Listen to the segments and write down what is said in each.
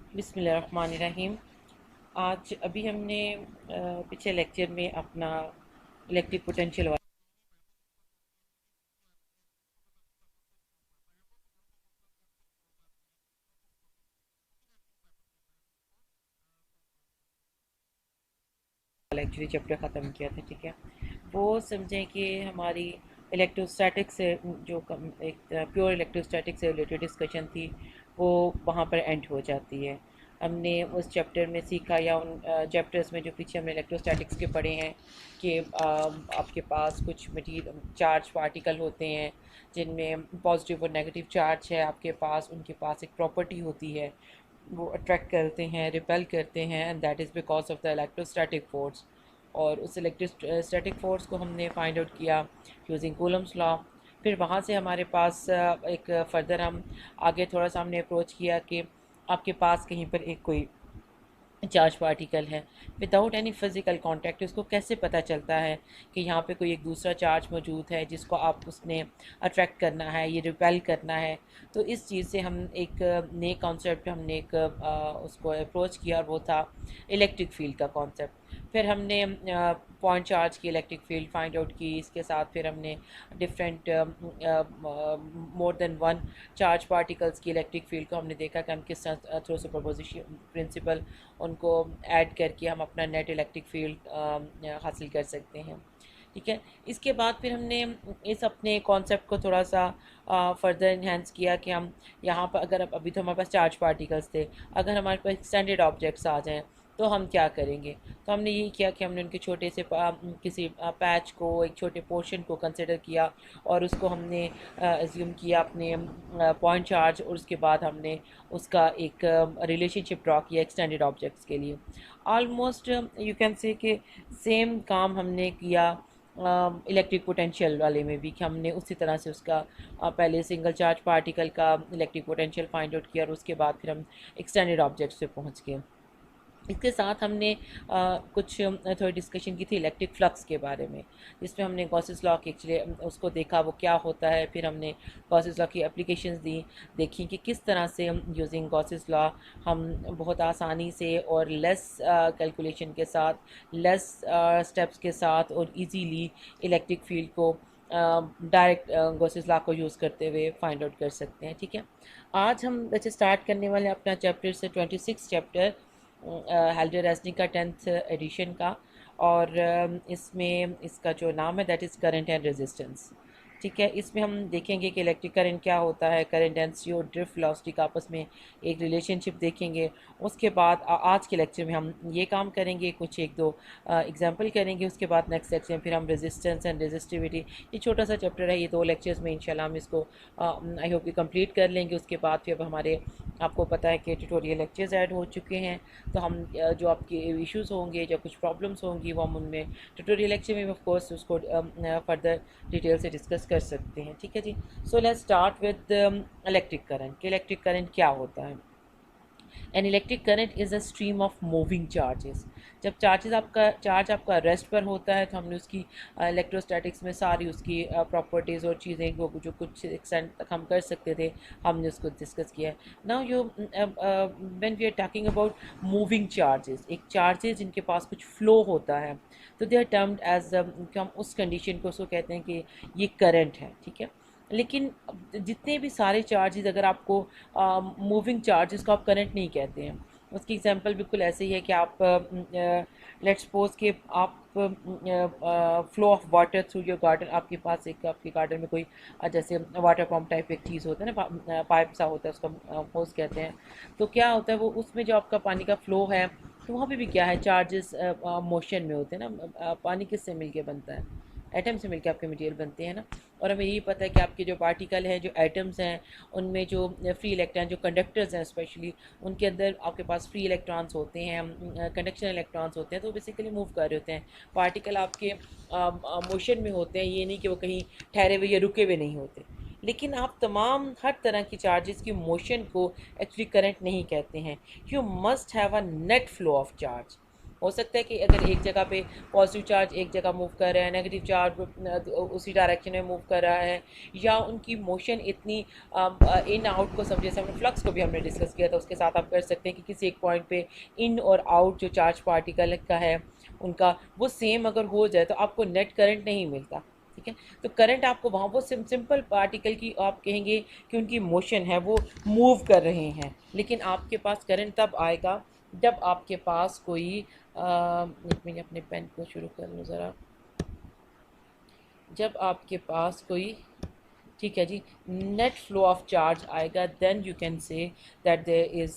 बिस्मिल्लाहिर्रहमानिर्रहीम। आज अभी हमने पिछले लेक्चर में अपना इलेक्ट्रिक पोटेंशियल वाला एक्चुअली चैप्टर ख़त्म किया था। ठीक है, वो समझें कि हमारी इलेक्ट्रोस्टैटिक से जो एक प्योर इलेक्ट्रोस्टैटिक से रिलेटेड डिस्कशन थी वो वहाँ पर एंड हो जाती है। हमने उस चैप्टर में सीखा या उन चैप्टर्स में जो पीछे हमने इलेक्ट्रोस्टैटिक्स के पढ़े हैं कि आपके पास कुछ मटीरियल चार्ज पार्टिकल होते हैं जिनमें पॉजिटिव और नेगेटिव चार्ज है आपके पास, उनके पास एक प्रॉपर्टी होती है, वो अट्रैक्ट करते हैं, रिपेल करते हैं, and that is because of the electrostatic force. और उस इलेक्ट्रोस्टैटिक फोर्स को हमने फाइंड आउट किया यूजिंग कूलम्स लॉ। फिर वहाँ से हमारे पास एक फर्दर हम आगे थोड़ा सा हमने अप्रोच किया कि आपके पास कहीं पर एक कोई चार्ज पार्टिकल है विदाउट एनी फिज़िकल कांटेक्ट, उसको कैसे पता चलता है कि यहाँ पे कोई एक दूसरा चार्ज मौजूद है जिसको आप उसने अट्रैक्ट करना है, ये रिपेल करना है। तो इस चीज़ से हम एक नए कॉन्सेप्ट हमने एक उसको अप्रोच किया और वो था इलेक्ट्रिक फील्ड का कॉन्सेप्ट। फिर हमने पॉइंट चार्ज की इलेक्ट्रिक फील्ड फाइंड आउट की। इसके साथ फिर हमने different more than one charge particles की इलेक्ट्रिक फील्ड को हमने देखा कि हम किस थ्रू सुपरपोजिशन प्रिंसिपल उनको ऐड करके हम अपना नेट इलेक्ट्रिक फील्ड हासिल कर सकते हैं। ठीक है, इसके बाद फिर हमने इस अपने कॉन्सेप्ट को थोड़ा सा फर्दर इन्हेंस किया कि हम यहाँ पर अगर अभी तो हमारे पास चार्ज पार्टिकल्स थे, अगर हमारे पास एक्सटेंडेड ऑब्जेक्ट्स आ जाएँ तो हम क्या करेंगे। तो हमने यही किया कि हमने उनके छोटे से किसी पैच को, एक छोटे पोर्शन को कंसिडर किया और उसको हमने एज्यूम किया अपने पॉइंट चार्ज, और उसके बाद हमने उसका एक रिलेशनशिप ड्रॉ किया एक्सटेंडेड ऑब्जेक्ट्स के लिए। ऑलमोस्ट यू कैन से कि सेम काम हमने किया इलेक्ट्रिक पोटेंशियल वाले में भी, कि हमने उसी तरह से उसका पहले सिंगल चार्ज पार्टिकल का इलेक्ट्रिक पोटेंशियल फाइंड आउट किया और उसके बाद फिर हम एक्सटेंडेड ऑब्जेक्ट्स पे पहुंच गए। इसके साथ हमने कुछ थोड़ी डिस्कशन की थी इलेक्ट्रिक फ्लक्स के बारे में, जिसमें हमने गॉसेस लॉ की एक्चुअली उसको देखा वो क्या होता है। फिर हमने गॉसेस लॉ की एप्लीकेशंस दी, देखी कि किस तरह से हम यूजिंग गॉसेस लॉ हम बहुत आसानी से और लेस कैलकुलेशन के साथ, लेस स्टेप्स के साथ और इजीली इलेक्ट्रिक फील्ड को डायरेक्ट गॉसेस लॉ को यूज़ करते हुए फाइंड आउट कर सकते हैं। ठीक है, आज हम वैसे स्टार्ट करने वाले हैं अपना चैप्टर से 26 चैप्टर हेल्डर रेजनी का 10th एडिशन का। और इसमें इसका जो नाम है that is current and resistance. ठीक है, इसमें हम देखेंगे कि इलेक्ट्रिक करंट क्या होता है, करंट डेंसिटी और ड्रिफ्ट वेलोसिटी का आपस में एक रिलेशनशिप देखेंगे। उसके बाद आज के लेक्चर में हम ये काम करेंगे, कुछ एक दो एग्जांपल करेंगे। उसके बाद नेक्स्ट लेक्चर में फिर हम रेजिस्टेंस एंड रेजिस्टिविटी, ये छोटा सा चैप्टर है, ये 2 लेक्चर्स में इंशाल्लाह हम इसको आई होप कि कंप्लीट कर लेंगे। उसके बाद फिर हमारे आपको पता है कि ट्यूटोरियल लेक्चर्स ऐड हो चुके हैं, तो हम जो आपके इश्यूज़ होंगे या कुछ प्रॉब्लम्स होंगी वो हम उनमें ट्यूटोरियल लेक्चर में ऑफ कोर्स उसको फर्दर डिटेल से डिस्कस कर सकते हैं। ठीक है जी, so let's start with electric current. Electric current क्या होता है। An electric current is a stream of moving charges. जब चार्ज आपका रेस्ट पर होता है तो हमने उसकी इलेक्ट्रोस्टैटिक्स में सारी उसकी प्रॉपर्टीज़ और चीज़ें वो जो कुछ एक्सटेंट तक हम कर सकते थे हमने उसको डिस्कस किया है। Now you when we are talking about moving charges, एक चार्जेस जिनके पास कुछ फ्लो होता है, तो दे आर टर्म्ड एज, हम उस कंडीशन को उसको कहते हैं कि ये करंट है। ठीक है, लेकिन जितने भी सारे चार्जेस अगर आपको मूविंग चार्जेस को आप करंट नहीं कहते हैं। उसकी एग्जांपल बिल्कुल ऐसे ही है कि आप लेट्स सपोज कि आप flow of water through your garden, आपके पास एक आपके गार्डन में कोई जैसे वाटर पम्प टाइप एक चीज़ होता है ना, पाइप सा होता है, उसका होस कहते हैं। तो क्या होता है वो उसमें जो आपका पानी का फ्लो है तो वहाँ पे भी क्या है, चार्जेस मोशन में होते हैं ना। पानी किससे मिलके बनता है, एटम से मिलकर आपके मटेरियल बनते हैं ना। और हमें यही पता है कि आपके जो पार्टिकल हैं, जो एटम्स हैं, उनमें जो फ्री इलेक्ट्रॉन, जो कंडक्टर्स हैं स्पेशली, उनके अंदर आपके पास फ्री इलेक्ट्रॉन्स होते हैं, कंडक्शन इलेक्ट्रॉन्स होते हैं, तो बेसिकली मूव कर रहे होते हैं। पार्टिकल आपके मोशन में होते हैं, ये नहीं कि वो कहीं ठहरे हुए या रुके हुए नहीं होते। लेकिन आप तमाम हर तरह की चार्जेस की मोशन को एक्चुअली करंट नहीं कहते हैं। You must have a net flow of charge. हो सकता है कि अगर एक जगह पे पॉजिटिव चार्ज एक जगह मूव कर रहा है, नेगेटिव चार्ज उसी डायरेक्शन में मूव कर रहा है, या उनकी मोशन इतनी इन आउट को समझे, जैसे हमने फ्लक्स को भी हमने डिस्कस किया था, उसके साथ आप कर सकते हैं कि किसी एक पॉइंट पे इन और आउट जो चार्ज पार्टिकल का है उनका वो सेम अगर हो जाए तो आपको नेट करंट नहीं मिलता। ठीक है, तो करंट आपको वहाँ वो सिंपल पार्टिकल की आप कहेंगे कि उनकी मोशन है, वो मूव कर रहे हैं, लेकिन आपके पास करंट तब आएगा जब आपके पास कोई एक मिनट अपने पेन को शुरू कर लूँ ज़रा, जब आपके पास कोई, ठीक है जी, नेट फ्लो ऑफ चार्ज आएगा, then you can say that there is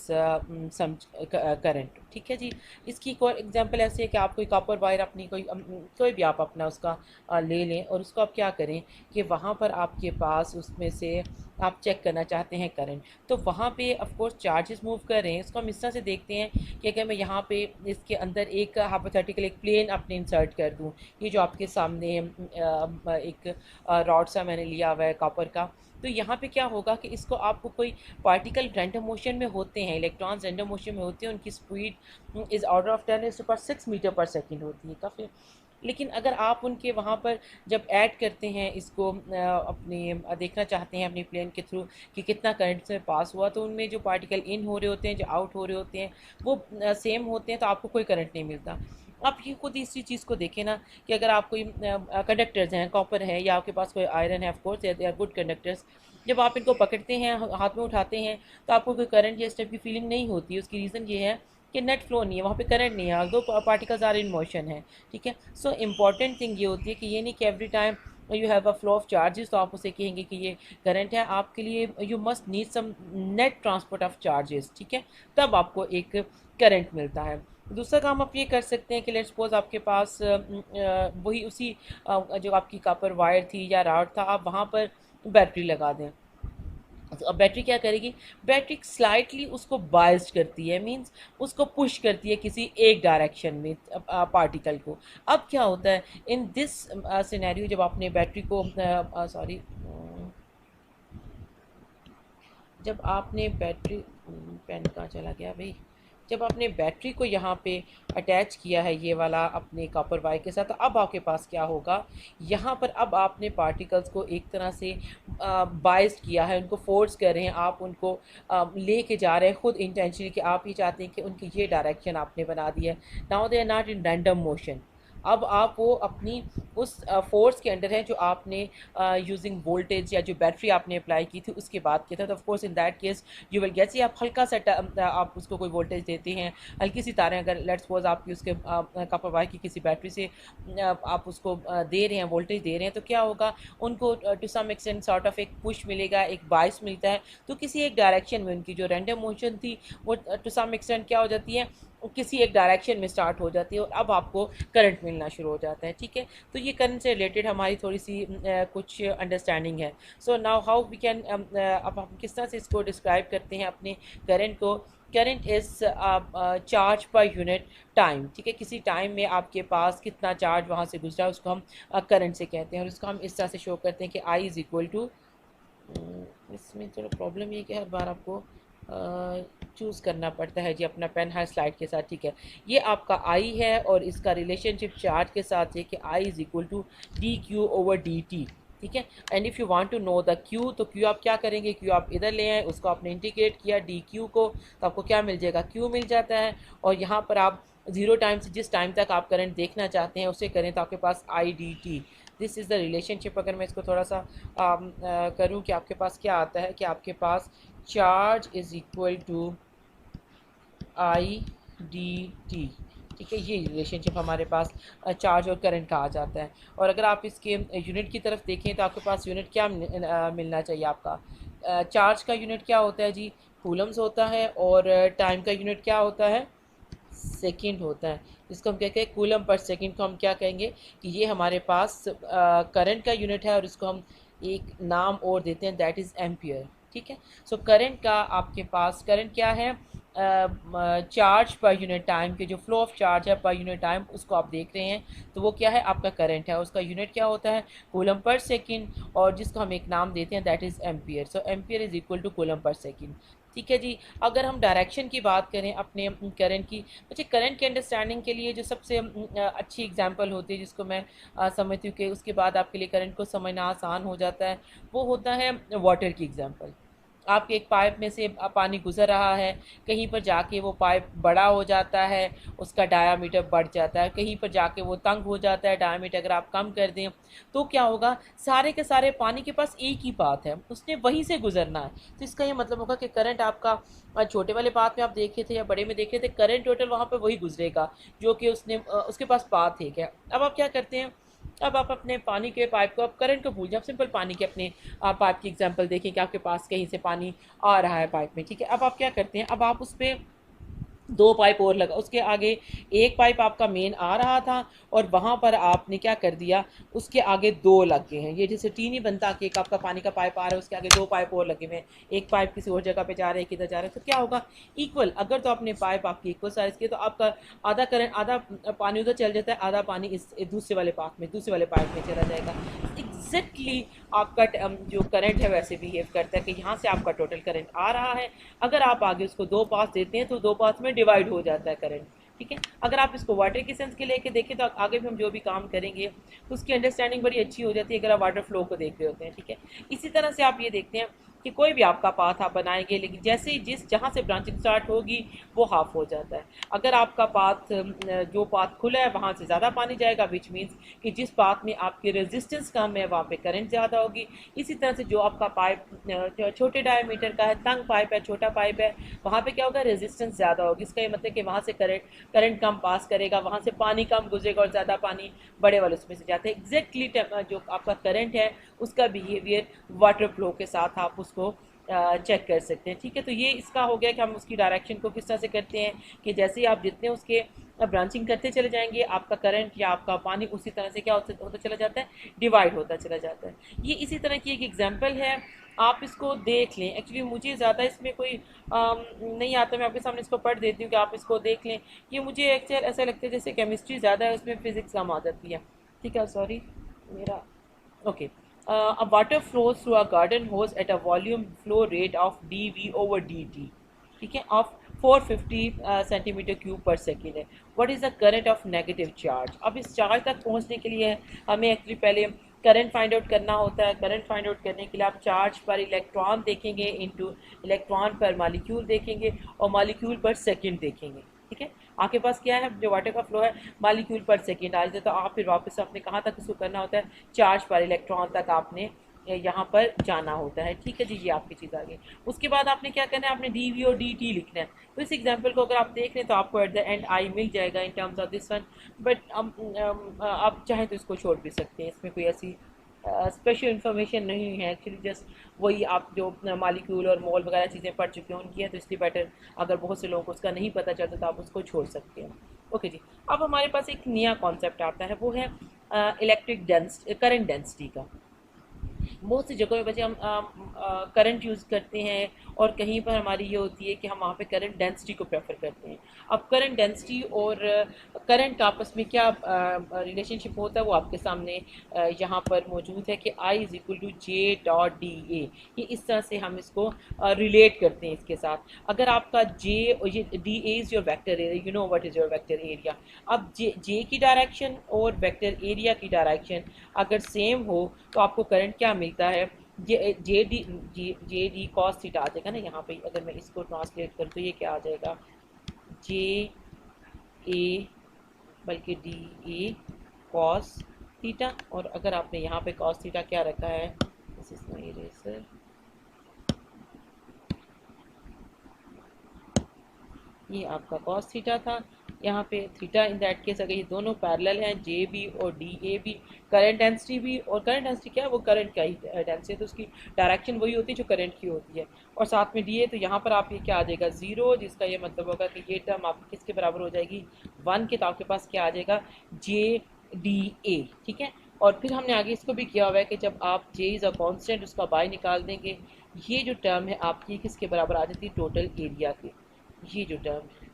some current. ठीक है जी, इसकी एक और एग्जांपल ऐसे है कि आप कोई कॉपर वायर अपनी कोई भी आप अपना उसका ले लें और उसको आप क्या करें कि वहाँ पर आपके पास उसमें से आप चेक करना चाहते हैं करंट, तो वहाँ पे ऑफ कोर्स चार्जेस मूव कर रहे हैं। इसको हम इस तरह से देखते हैं कि अगर मैं यहाँ पे इसके अंदर एक हाइपोथेटिकल एक प्लेन अपने इंसर्ट कर दूँ, ये जो आपके सामने एक रॉड सा मैंने लिया हुआ है कॉपर का, तो यहाँ पे क्या होगा कि इसको आपको कोई पार्टिकल रैंडम मोशन में होते हैं, इलेक्ट्रॉन्स रैंडम मोशन में होते हैं, उनकी speed is order of 10⁻6 metre पर सेकेंड होती है काफ़ी। लेकिन अगर आप उनके वहाँ पर जब ऐड करते हैं इसको अपनी देखना चाहते हैं अपनी प्लेन के थ्रू कि कितना करंट से पास हुआ, तो उनमें जो पार्टिकल इन हो रहे होते हैं जो आउट हो रहे होते हैं वो सेम होते हैं, तो आपको कोई करंट नहीं मिलता। आप ये खुद इसी चीज़ को देखें ना कि अगर आप कोई कंडक्टर्स हैं, कॉपर है या आपके पास कोई आयरन है, of course they are good conductors, जब आप इनको पकड़ते हैं हाथ में उठाते हैं तो आपको कोई करंट या इस टाइप की फीलिंग नहीं होती। उसकी रीज़न ये है कि नेट फ्लो नहीं है, वहाँ पे करंट नहीं है, दो पार्टिकल्स आर इन मोशन है। ठीक है, सो इम्पॉर्टेंट थिंग ये होती है कि ये नहीं कि every time you have a flow of charges तो आप उसे कहेंगे कि ये करंट है। आपके लिए you must need some net transport of charges, ठीक है, तब आपको एक करंट मिलता है। दूसरा काम आप ये कर सकते हैं कि लेट्स सपोज आपके पास वही उसी जो आपकी कॉपर वायर थी या रॉड था, आप वहाँ पर बैटरी लगा दें। तो अब बैटरी क्या करेगी, बैटरी स्लाइटली उसको बाइस्ड करती है, मींस उसको पुश करती है किसी एक डायरेक्शन में पार्टिकल को। अब क्या होता है इन दिस सिनेरियो, जब आपने बैटरी को सॉरी जब आपने बैटरी पेन कहाँ चला गया भाई, जब आपने बैटरी को यहाँ पे अटैच किया है ये वाला अपने कॉपर वायर के साथ, तो अब आपके पास क्या होगा, यहाँ पर अब आपने पार्टिकल्स को एक तरह से बाइस्ड किया है, उनको फोर्स कर रहे हैं, आप उनको लेके जा रहे हैं खुद इंटेंशनली कि आप ही चाहते हैं कि उनकी ये डायरेक्शन आपने बना दी है। Now they are not in random motion. अब आप वो अपनी उस फोर्स के अंडर हैं जो आपने यूजिंग वोल्टेज या जो बैटरी आपने अप्लाई की थी उसके बाद किया था। तो of course in that case you will get, आप हल्का सा आप उसको कोई वोल्टेज देते हैं, हल्की सी तारें, अगर लेट्स सपोज आपकी उसके कॉपर वायर की किसी बैटरी से आप उसको दे रहे हैं, वोल्टेज दे रहे हैं, तो क्या होगा उनको to some extent sort of एक पुश मिलेगा, एक बाइस मिलता है, तो किसी एक डायरेक्शन में उनकी जो रैंडम मोशन थी वो टू सम एक्सटेंट क्या हो जाती है, किसी एक डायरेक्शन में स्टार्ट हो जाती है और अब आपको करंट मिलना शुरू हो जाता है। ठीक है, तो ये करंट से रिलेटेड हमारी थोड़ी सी कुछ अंडरस्टैंडिंग है। So now how we can, अब हम किस तरह से इसको डिस्क्राइब करते हैं अपने करंट को। करंट इज़ चार्ज पर यूनिट टाइम। ठीक है, किसी टाइम में आपके पास कितना चार्ज वहाँ से गुजरा उसको हम करंट से कहते हैं, और इसको हम इस तरह से शो करते हैं कि आई इज़ इक्वल टू, इसमें थोड़ा प्रॉब्लम ये कि हर बार आपको चूज़ करना पड़ता है जी अपना पेन हर स्लाइड के साथ। ठीक है, ये आपका आई है और इसका रिलेशनशिप चार्ज के साथ है कि I is equal to D Q over D T. ठीक है, and if you want to know the Q, तो क्यू आप क्या करेंगे, क्यू आप इधर ले आए, उसको आपने इंटीग्रेट किया डी क्यू को, तो आपको क्या मिल जाएगा, क्यू मिल जाता है। और यहाँ पर आप 0 टाइम से जिस टाइम तक आप करंट देखना चाहते हैं उसे करें तो आपके पास I D T, this is the relationship. अगर मैं इसको थोड़ा सा करूँ कि आपके पास क्या आता है कि आपके पास charge is equal to I D T. ठीक है, ये रिलेशनशिप हमारे पास चार्ज और करंट का आ जाता है। और अगर आप इसके यूनिट की तरफ देखें तो आपके पास यूनिट क्या मिलना चाहिए, आपका चार्ज का यूनिट क्या होता है जी, कूलम्स होता है, और टाइम का यूनिट क्या होता है, सेकंड होता है। इसको हम कहते हैं कूलम पर सेकंड को हम क्या कहेंगे कि ये हमारे पास करंट का यूनिट है, और इसको हम एक नाम और देते हैं दैट इज़ एम्पियर। ठीक है, सो करंट का आपके पास करंट क्या है, चार्ज पर यूनिट टाइम के जो फ्लो ऑफ चार्ज है पर यूनिट टाइम उसको आप देख रहे हैं, तो वो क्या है आपका करंट है, उसका यूनिट क्या होता है कूलम पर सेकंड, और जिसको हम एक नाम देते हैं that is ampere. So ampere is equal to coulomb per second. ठीक है जी। अगर हम डायरेक्शन की बात करें अपने करंट की, मुझे करंट के अंडरस्टैंडिंग के लिए जो सबसे अच्छी एग्जांपल होती है जिसको मैं समझती हूँ कि उसके बाद आपके लिए करंट को समझना आसान हो जाता है, वो होता है वाटर की एग्जांपल। आपके एक पाइप में से पानी गुजर रहा है, कहीं पर जाके वो पाइप बड़ा हो जाता है, उसका डायामीटर बढ़ जाता है, कहीं पर जाके वो तंग हो जाता है, डायामीटर अगर आप कम कर दें तो क्या होगा, सारे के सारे पानी के पास एक ही पाथ है, उसने वहीं से गुजरना है। तो इसका ये मतलब होगा कि करंट आपका छोटे वाले पाथ में आप देखे थे या बड़े में देखे थे, करंट टोटल वहाँ पर वही गुजरेगा जो कि उसके पास पाथ एक है। अब आप क्या करते हैं, अब आप अपने पानी के पाइप को, आप करंट को भूल जाए, आप सिंपल पानी के अपने पाइप की एग्जांपल देखें कि आपके पास कहीं से पानी आ रहा है पाइप में, ठीक है। अब आप क्या करते हैं, अब आप उस पर दो पाइप और लगा, उसके आगे एक पाइप आपका मेन आ रहा था और वहाँ पर आपने क्या कर दिया, उसके आगे दो लग गए हैं। ये जैसे टी नहीं बनता कि एक आपका पानी का पाइप आ रहा है, उसके आगे दो पाइप और लगे हुए हैं, एक पाइप किसी और जगह पे जा रहे हैं, किधर जा रहे हैं, तो क्या होगा, इक्वल। अगर तो अपने पाइप आपकी इक्वल साइज़ के, तो आपका आधा करंट, आधा पानी उधर चल जाता है, आधा पानी इस दूसरे वाले पाथ में, दूसरे वाले पाइप में चला जाएगा। एग्जैक्टली आपका जो करंट है वैसे बिहेव करता है कि यहाँ से आपका टोटल करंट आ रहा है, अगर आप आगे उसको दो पास देते हैं तो दो पास में डिवाइड हो जाता है करंट, ठीक है। अगर आप इसको वाटर की सेंस के लेके देखें तो आगे भी हम जो भी काम करेंगे तो उसकी अंडरस्टैंडिंग बड़ी अच्छी हो जाती है अगर आप वाटर फ्लो को देख रहे होते हैं, ठीक है। इसी तरह से आप ये देखते हैं कि कोई भी आपका पाथ आप बनाएंगे, लेकिन जैसे ही जहाँ से ब्रांचिंग स्टार्ट होगी वो हाफ हो जाता है। अगर आपका पाथ जो पाथ खुला है वहाँ से ज़्यादा पानी जाएगा, विच मीन्स कि जिस पाथ में आपकी रेजिस्टेंस कम है वहाँ पे करंट ज़्यादा होगी। इसी तरह से जो आपका पाइप छोटे डायमीटर का है, तंग पाइप है, छोटा पाइप है, वहाँ पे क्या होगा, रेजिस्टेंस ज़्यादा होगी। इसका ये मतलब कि वहाँ से करंट कम पास करेगा, वहाँ से पानी कम गुजरेगा और ज़्यादा पानी बड़े वाले उसमें से जाता है। एग्जैक्टली जो आपका करंट है उसका बिहेवियर वाटर फ्लो के साथ आप उसको चेक कर सकते हैं, ठीक है। तो ये इसका हो गया कि हम उसकी डायरेक्शन को किस तरह से करते हैं कि जैसे ही आप जितने उसके ब्रांचिंग करते चले जाएंगे, आपका करंट या आपका पानी उसी तरह से क्या होता चला जाता है, डिवाइड होता चला जाता है। ये इसी तरह की एक एग्जांपल है, आप इसको देख लें। एक्चुअली मुझे ज़्यादा इसमें कोई नहीं आता, मैं आपके सामने इसको पढ़ देती हूँ कि आप इसको देख लें। ये मुझे एक्चुअली ऐसा लगता है जैसे केमिस्ट्री ज़्यादा है, उसमें फिजिक्स कम आ जाती है, ठीक है। सॉरी मेरा, okay. A water flows through a garden hose at a volume flow rate of dV over dt, ठीक है, ऑफ 450 सेंटीमीटर क्यूब पर सेकेंड है। What is the current of negative charge. अब इस चार्ज तक पहुंचने के लिए हमें एक्चुअली पहले करंट फाइंड आउट करना होता है। करंट फाइंड आउट करने के लिए आप चार्ज पर इलेक्ट्रॉन देखेंगे इंटू इलेक्ट्रॉन पर मॉलिक्यूल देखेंगे और मॉलिक्यूल पर सेकंड देखेंगे, ठीक है। आपके पास क्या है, जो वाटर का फ्लो है, मॉलिक्यूल पर सेकंड आ जाता है, तो आप फिर वापस आपने कहाँ तक इसको करना होता है, चार्ज पर इलेक्ट्रॉन तक आपने यहाँ पर जाना होता है, ठीक है जी। ये आपकी चीज़ आ गई। उसके बाद आपने क्या करना है, आपने डी वी और डी टी लिखना है। तो इस एग्जाम्पल को अगर आप देख लें तो आपको एट द एंड आई मिल जाएगा in terms of this one, but आप चाहें तो इसको छोड़ भी सकते हैं, इसमें कोई ऐसी स्पेशल इन्फॉर्मेशन नहीं है एक्चुअली, जस्ट वही आप जो मालिक्यूल और मोल वगैरह चीज़ें पढ़ चुके हैं उनकी है, तो इसलिए बेटर अगर बहुत से लोगों को उसका नहीं पता चलता तो आप उसको छोड़ सकते हैं। ओके जी। अब हमारे पास एक नया कॉन्सेप्ट आता है, वो है इलेक्ट्रिक करंट डेंसिटी का। बहुत सी जगहों पे हम करंट यूज़ करते हैं और कहीं पर हमारी ये होती है कि हम वहाँ पे करंट डेंसिटी को प्रेफर करते हैं। अब करंट डेंसिटी और करंट का आपस में क्या रिलेशनशिप होता है वो आपके सामने यहाँ पर मौजूद है कि I is equal to J dot D A. ये इस तरह से हम इसको रिलेट करते हैं इसके साथ। अगर आपका जे, ये D A is your vector area, you know what is your vector area. अब जे की डायरेक्शन और वेक्टर एरिया की डायरेक्शन अगर सेम हो तो आपको करंट क्या मिलता है, जे डी कॉस थीटा आ जाएगा ना यहाँ पे। अगर मैं इसको ट्रांसलेट करूँ तो ये क्या आ जाएगा, जे ए बल्कि डी ए कॉस थीटा, और अगर आपने यहाँ पे कॉस थीटा क्या रखा है, दिस इज माय इरेजर, ये आपका कॉस थीटा था, यहाँ पे थीटा इन दैट केस अगर ये दोनों पैरेलल हैं, जे बी और डी ए भी, करंट डेंसिटी भी, और करंट डेंसिटी क्या है, वो करंट का ही डेंसिटी है, तो उसकी डायरेक्शन वही होती है जो करंट की होती है, और साथ में डी ए, तो यहाँ पर आप ये क्या आ जाएगा, ज़ीरो, जिसका ये मतलब होगा कि ये टर्म आपकी किसके बराबर हो जाएगी, 1 के, तो आपके पास क्या आ जाएगा, जे डी ए, ठीक है। और फिर हमने आगे इसको भी किया हुआ है कि जब आप जे इज़ अ कॉन्स्टेंट उसका बाय निकाल देंगे, ये जो टर्म है आपकी किसके बराबर आ जाती है, टोटल एरिया के, ये जो टर्म है,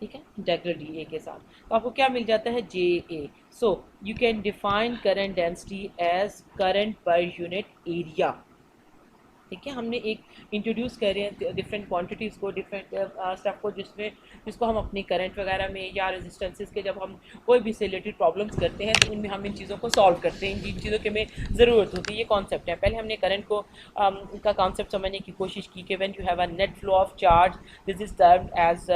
ठीक है, इंटेग्रल डी ए के साथ, तो आपको क्या मिल जाता है, J A. So you can define current density as current per unit area, ठीक है, हमने एक इंट्रोड्यूस कर रहे हैं डिफरेंट क्वांटिटीज़ को, डिफरेंट स्टफ को, जिसको हम अपनी करंट वगैरह में या रेजिस्टेंसेस के जब हम कोई भी से रिलेटेड प्रॉब्लम्स करते हैं तो उनमें हम इन चीज़ों को सॉल्व करते हैं, जिन चीज़ों की हमें ज़रूरत होती है। ये कॉन्सेप्ट है। पहले हमने करंट को का कॉन्सेप्ट समझने की कोशिश की कि when you have a net flow of charge, this is termed as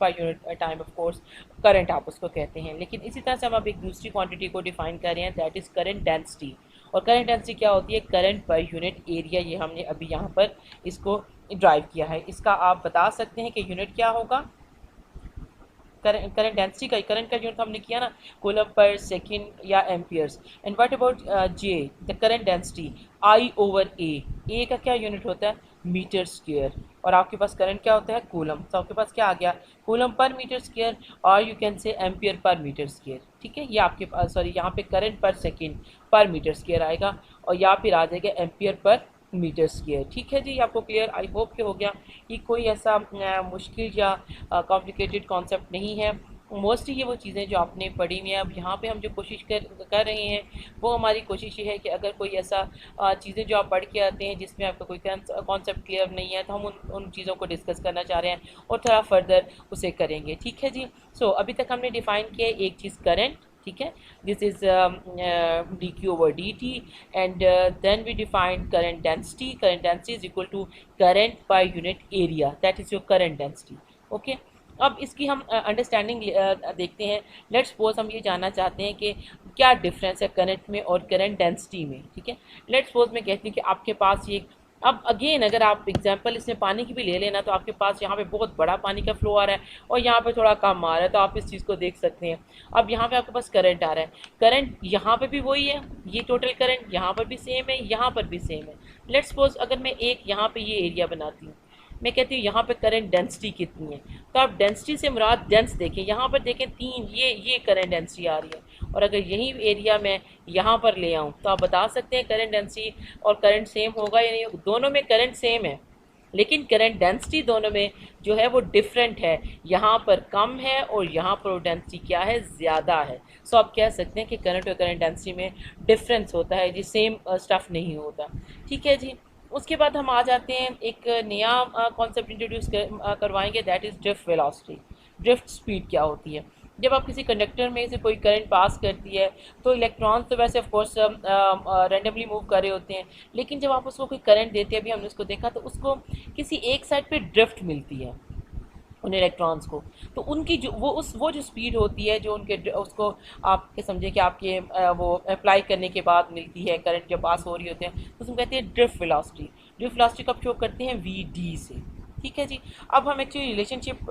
per unit time, of course current आप उसको कहते हैं। लेकिन इसी तरह से हम अब एक दूसरी क्वांटिटी को डिफाइन कर रहे हैं, दैट इज़ करंट डेंसिटी। और करंट डेंसिटी क्या होती है? Current per unit area. ये हमने अभी यहाँ पर इसको ड्राइव किया है। इसका आप बता सकते हैं कि यूनिट क्या होगा? करंट डेंसिटी का, करंट का यूनिट हमने किया ना, कूलम पर सेकंड या amperes. And what about J, the current density, I over A का क्या यूनिट होता है? Metre square. और आपके पास करंट क्या होता है? कूलम। तो आपके पास क्या आ गया? कूलम पर मीटर स्क्वायर, और यू कैन से एम्पियर पर मीटर स्क्वायर। ठीक है, ये आपके पास, सॉरी, यहाँ पे करंट पर सेकेंड पर मीटर स्क्वायर आएगा, और यहाँ फिर आ जाएगा एम्पियर पर मीटर स्क्वायर। ठीक है जी, आपको क्लियर? आई होप कि हो गया। कि कोई ऐसा मुश्किल या कॉम्प्लिकेटेड कॉन्सेप्ट नहीं है। मोस्टली ये वो चीज़ें जो आपने पढ़ी हुई हैं। अब यहाँ पे हम जो कोशिश कर रहे हैं, वो हमारी कोशिश ये है कि अगर कोई ऐसा चीज़ें जो आप पढ़ के आते हैं जिसमें आपका कोई कॉन्सेप्ट क्लियर नहीं है, तो हम उन चीज़ों को डिस्कस करना चाह रहे हैं और थोड़ा फर्दर उसे करेंगे। ठीक है जी। सो अभी तक हमने डिफ़ाइन किया एक चीज़ करंट, ठीक है, this is dq over dt, and then we defined current density. Current density is equal to current per unit area, that is your current density. okay, अब इसकी हम अंडरस्टैंडिंग देखते हैं। लेट्स सपोज हम ये जानना चाहते हैं कि क्या डिफरेंस है करंट में और करंट डेंसिटी में। ठीक है, लेट्स सपोज मैं कहती हूँ कि आपके पास ये, अब अगेन अगर आप एग्जांपल इसमें पानी की भी ले लेना, तो आपके पास यहाँ पे बहुत बड़ा पानी का फ्लो आ रहा है और यहाँ पे थोड़ा कम आ रहा है, तो आप इस चीज़ को देख सकते हैं। अब यहाँ पे आपके पास करंट आ रहा है, करंट यहाँ पे भी वही है, ये टोटल करंट यहाँ पर भी सेम है, यहाँ पर भी सेम है। लेट्स सपोज अगर मैं एक यहाँ पे ये एरिया बनाती हूँ, मैं कहती हूँ यहाँ पे करंट डेंसिटी कितनी है, तो आप डेंसिटी से मुराद डेंस देखें, यहाँ पर देखें 3, ये करंट डेंसिटी आ रही है। और अगर यही एरिया मैं यहाँ पर ले आऊँ, तो आप बता सकते हैं करंट डेंसिटी और करंट सेम होगा या नहीं? दोनों में करंट सेम है, लेकिन करंट डेंसिटी दोनों में जो है वो डिफरेंट है। यहाँ पर कम है और यहाँ पर डेंसिटी क्या है? ज़्यादा है। सो आप कह सकते हैं कि करंट और करंट डेंसिटी में डिफरेंस होता है जी, सेम स्टफ़ नहीं होता। ठीक है जी। उसके बाद हम आ जाते हैं, एक नया कॉन्सेप्ट इंट्रोड्यूस करवाएंगे, that is drift velocity. Drift speed क्या होती है? जब आप किसी कंडक्टर में से कोई करंट पास करती है, तो इलेक्ट्रॉन्स तो वैसे ऑफ कोर्स रैंडमली मूव कर रहे होते हैं, लेकिन जब आप उसको कोई करंट देते हैं, अभी हमने उसको देखा, तो उसको किसी एक साइड पे ड्रिफ्ट मिलती है उन इलेक्ट्रॉन्स को। तो उनकी जो वो जो स्पीड होती है, जो उनके उसको आपके समझे कि आपके वो अप्लाई करने के बाद मिलती है, करंट जब पास हो रही होते हैं, तो उसमें कहते हैं ड्रिफ्ट वेलोसिटी। ड्रिफ्ट वेलोसिटी कब शो करते हैं? वी से। ठीक है जी। अब हम एक्चुअली रिलेशनशिप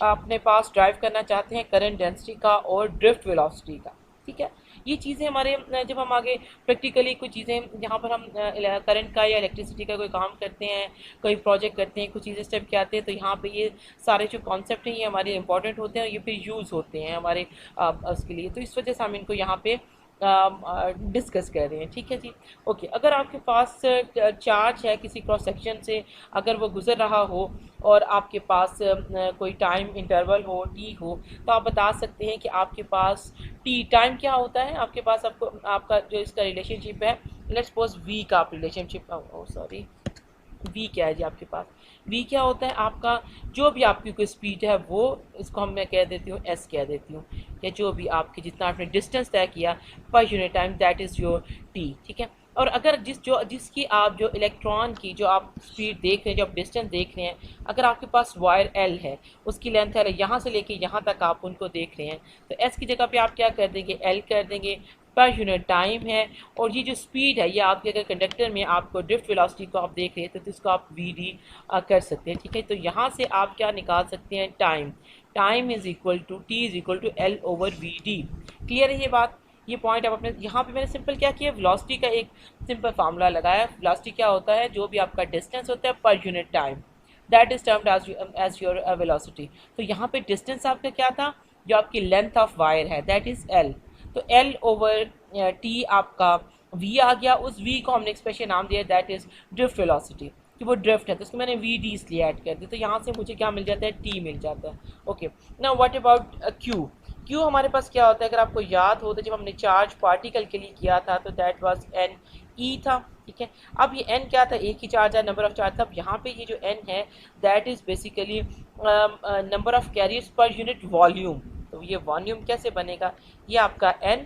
अपने पास ड्राइव करना चाहते हैं करंट डेंसिटी का और ड्रिफ्ट वेलोसिटी का। ठीक है, ये चीज़ें हमारे जब हम आगे प्रैक्टिकली कुछ चीज़ें जहाँ पर हम करंट का या इलेक्ट्रिसिटी का कोई काम करते हैं, कोई प्रोजेक्ट करते हैं, कुछ चीज़ें स्टेप के आते हैं, तो यहाँ पे ये सारे जो कॉन्सेप्ट हैं ये हमारे इंपॉर्टेंट होते हैं और ये फिर यूज़ होते हैं हमारे उसके लिए। तो इस वजह से हम इनको यहाँ पे डिस्कस कर रहे हैं। ठीक है जी। ओके, अगर आपके पास चार्ज है किसी क्रॉस सेक्शन से, अगर वो गुजर रहा हो और आपके पास कोई टाइम इंटरवल हो, टी हो, तो आप बता सकते हैं कि आपके पास टी टाइम क्या होता है। आपके पास आपको आपका जो इसका रिलेशनशिप है, लेट्स सपोज वी का आप रिलेशनशिप, सॉरी, वी क्या है जी आपके पास? वी क्या होता है? आपका जो भी आपकी कोई स्पीड है, वो इसको मैं कह देती हूँ एस कह देती हूँ, या जो भी आपकी जितना आपने डिस्टेंस तय किया पर unit time, that is your T. ठीक है, और अगर जिसकी आप जो इलेक्ट्रॉन की जो आप स्पीड देख रहे हैं, जो आप डिस्टेंस देख रहे हैं, अगर आपके पास वायर एल है, उसकी लेंथ है यहाँ से लेके यहाँ तक आप उनको देख रहे हैं, तो एस की जगह पे आप क्या कर देंगे? एल कर देंगे, पर यूनिट टाइम है। और ये जो स्पीड है, ये आपके अगर कंडक्टर में आपको ड्रिफ्ट वेलोसिटी को आप देख रहे हैं, तो इसको आप वी डी कर सकते हैं। ठीक है, तो यहाँ से आप क्या निकाल सकते हैं? Time is equal to t is equal to L over v d. क्लियर है ये बात? ये पॉइंट आप अपने यहाँ पे मैंने सिंपल क्या किया? वेलोसिटी का एक सिंपल फार्मूला लगाया। वेलोसिटी क्या होता है? जो भी आपका डिस्टेंस होता है per unit time, that is termed as your velocity. तो यहाँ पे डिस्टेंस आपका क्या था? जो आपकी लेंथ ऑफ वायर है, दैट इज एल। तो एल ओवर टी आपका वी आ गया। उस वी को हमने एक्सप्रेशन नाम दिया, दैट इज ड्रिफ्ट वेलोसिटी, कि वो ड्रिफ्ट है, तो उसको मैंने वी डी इसलिए ऐड कर दिया। तो यहाँ से मुझे क्या मिल जाता है? टी मिल जाता है। Okay, now what about Q हमारे पास क्या होता है? अगर आपको याद हो तो जब हमने चार्ज पार्टिकल के लिए किया था, तो दैट वाज एन ई था। ठीक है। अब ये n क्या था, एक ही चार्ज है, नंबर ऑफ चार्ज था। अब यहाँ पे ये जो n है that is basically number of carriers per unit volume. तो ये वॉल्यूम कैसे बनेगा, ये आपका n,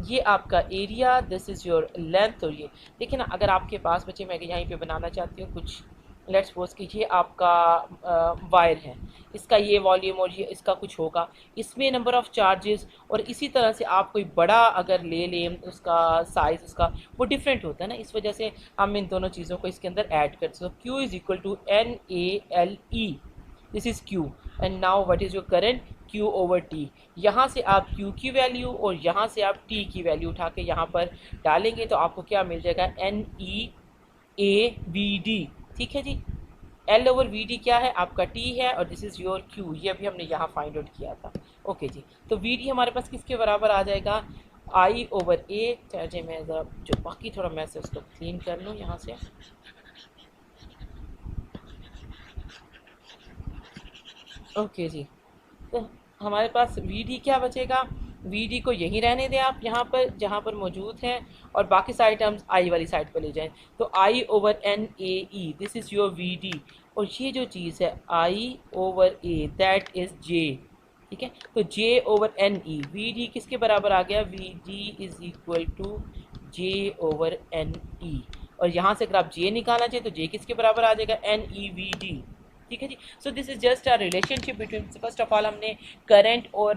ये आपका area, this is your length. और ये देखिए ना, अगर आपके पास बच्चे, मैं यहीं पे बनाना चाहती हूँ कुछ, लेट्स सपोज कीजिए आपका वायर है, इसका ये वॉल्यूम और ये इसका कुछ होगा, इसमें नंबर ऑफ चार्जेस, और इसी तरह से आप कोई बड़ा अगर ले लें उसका साइज़ उसका वो डिफरेंट होता है ना, इस वजह से हम इन दोनों चीज़ों को इसके अंदर ऐड करते हैं। तो Q is equal to NaLe, this is Q, and now what is your current, Q over T। यहाँ से आप Q की वैल्यू और यहाँ से आप T की वैल्यू उठा के यहाँ पर डालेंगे तो आपको क्या मिल जाएगा, NeAVD। ठीक है जी, L ओवर VD क्या है, आपका T है, और दिस इज़ योर Q, ये अभी हमने यहाँ फाइंड आउट किया था। ओके जी, तो VD हमारे पास किसके बराबर आ जाएगा, I ओवर A। चाहे मैं ज़रा जो बाकी थोड़ा मैं से उसको क्लीन कर लूँ यहाँ से। ओके जी, तो हमारे पास VD क्या बचेगा, VD को यहीं रहने दें आप यहाँ पर जहाँ पर मौजूद हैं, और बाकी सारे टर्म्स I वाली साइड पर ले जाएं। तो I over NaE, this is your VD, और ये जो चीज़ है I over A that is J। ठीक है, तो J ओवर NE, VD किसके बराबर आ गया, VD is equal to J over NE, और यहाँ से अगर आप J निकालना चाहिए तो J किसके बराबर आ जाएगा, NeVD। ठीक है जी, so this is just a relationship between, first of all हमने करंट और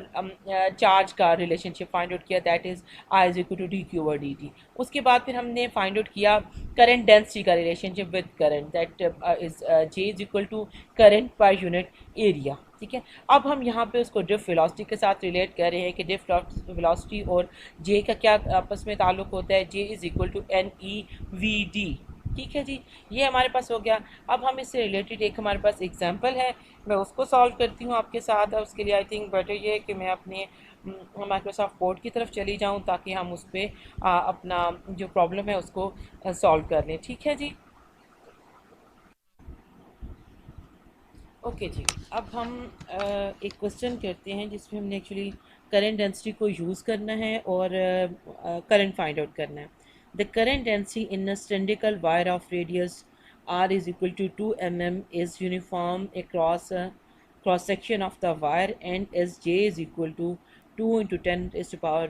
चार्ज का रिलेशनशिप फाइंड आउट किया, that is I is equal to D Q over D T. उसके बाद फिर हमने फाइंड आउट किया करंट डेंसिटी का relationship with current, that is J is equal to current per unit area. ठीक है, अब हम यहाँ पे उसको ड्रिफ्ट वेलोसिटी के साथ रिलेट कर रहे हैं कि ड्रिफ्ट वेलोसिटी और जे का क्या आपस में ताल्लुक होता है, जे इज इक्वल टू NeVD। ठीक है जी, ये हमारे पास हो गया। अब हम इससे रिलेटेड एक हमारे पास एग्जांपल है, मैं उसको सॉल्व करती हूँ आपके साथ। और उसके लिए आई थिंक बेटर ये है कि मैं अपने माइक्रोसॉफ्ट कोड की तरफ चली जाऊँ ताकि हम उस पर अपना जो प्रॉब्लम है उसको सॉल्व कर लें। ठीक है जी, ओके जी, अब हम एक क्वेश्चन करते हैं जिसमें हमने एक्चुअली करंट डेंसिटी को यूज़ करना है और करंट फाइंड आउट करना है। The current density in a cylindrical wire of radius R is equal to 2 mm is uniform across cross section of the wire, and as J is equal to 2 into 10 is to power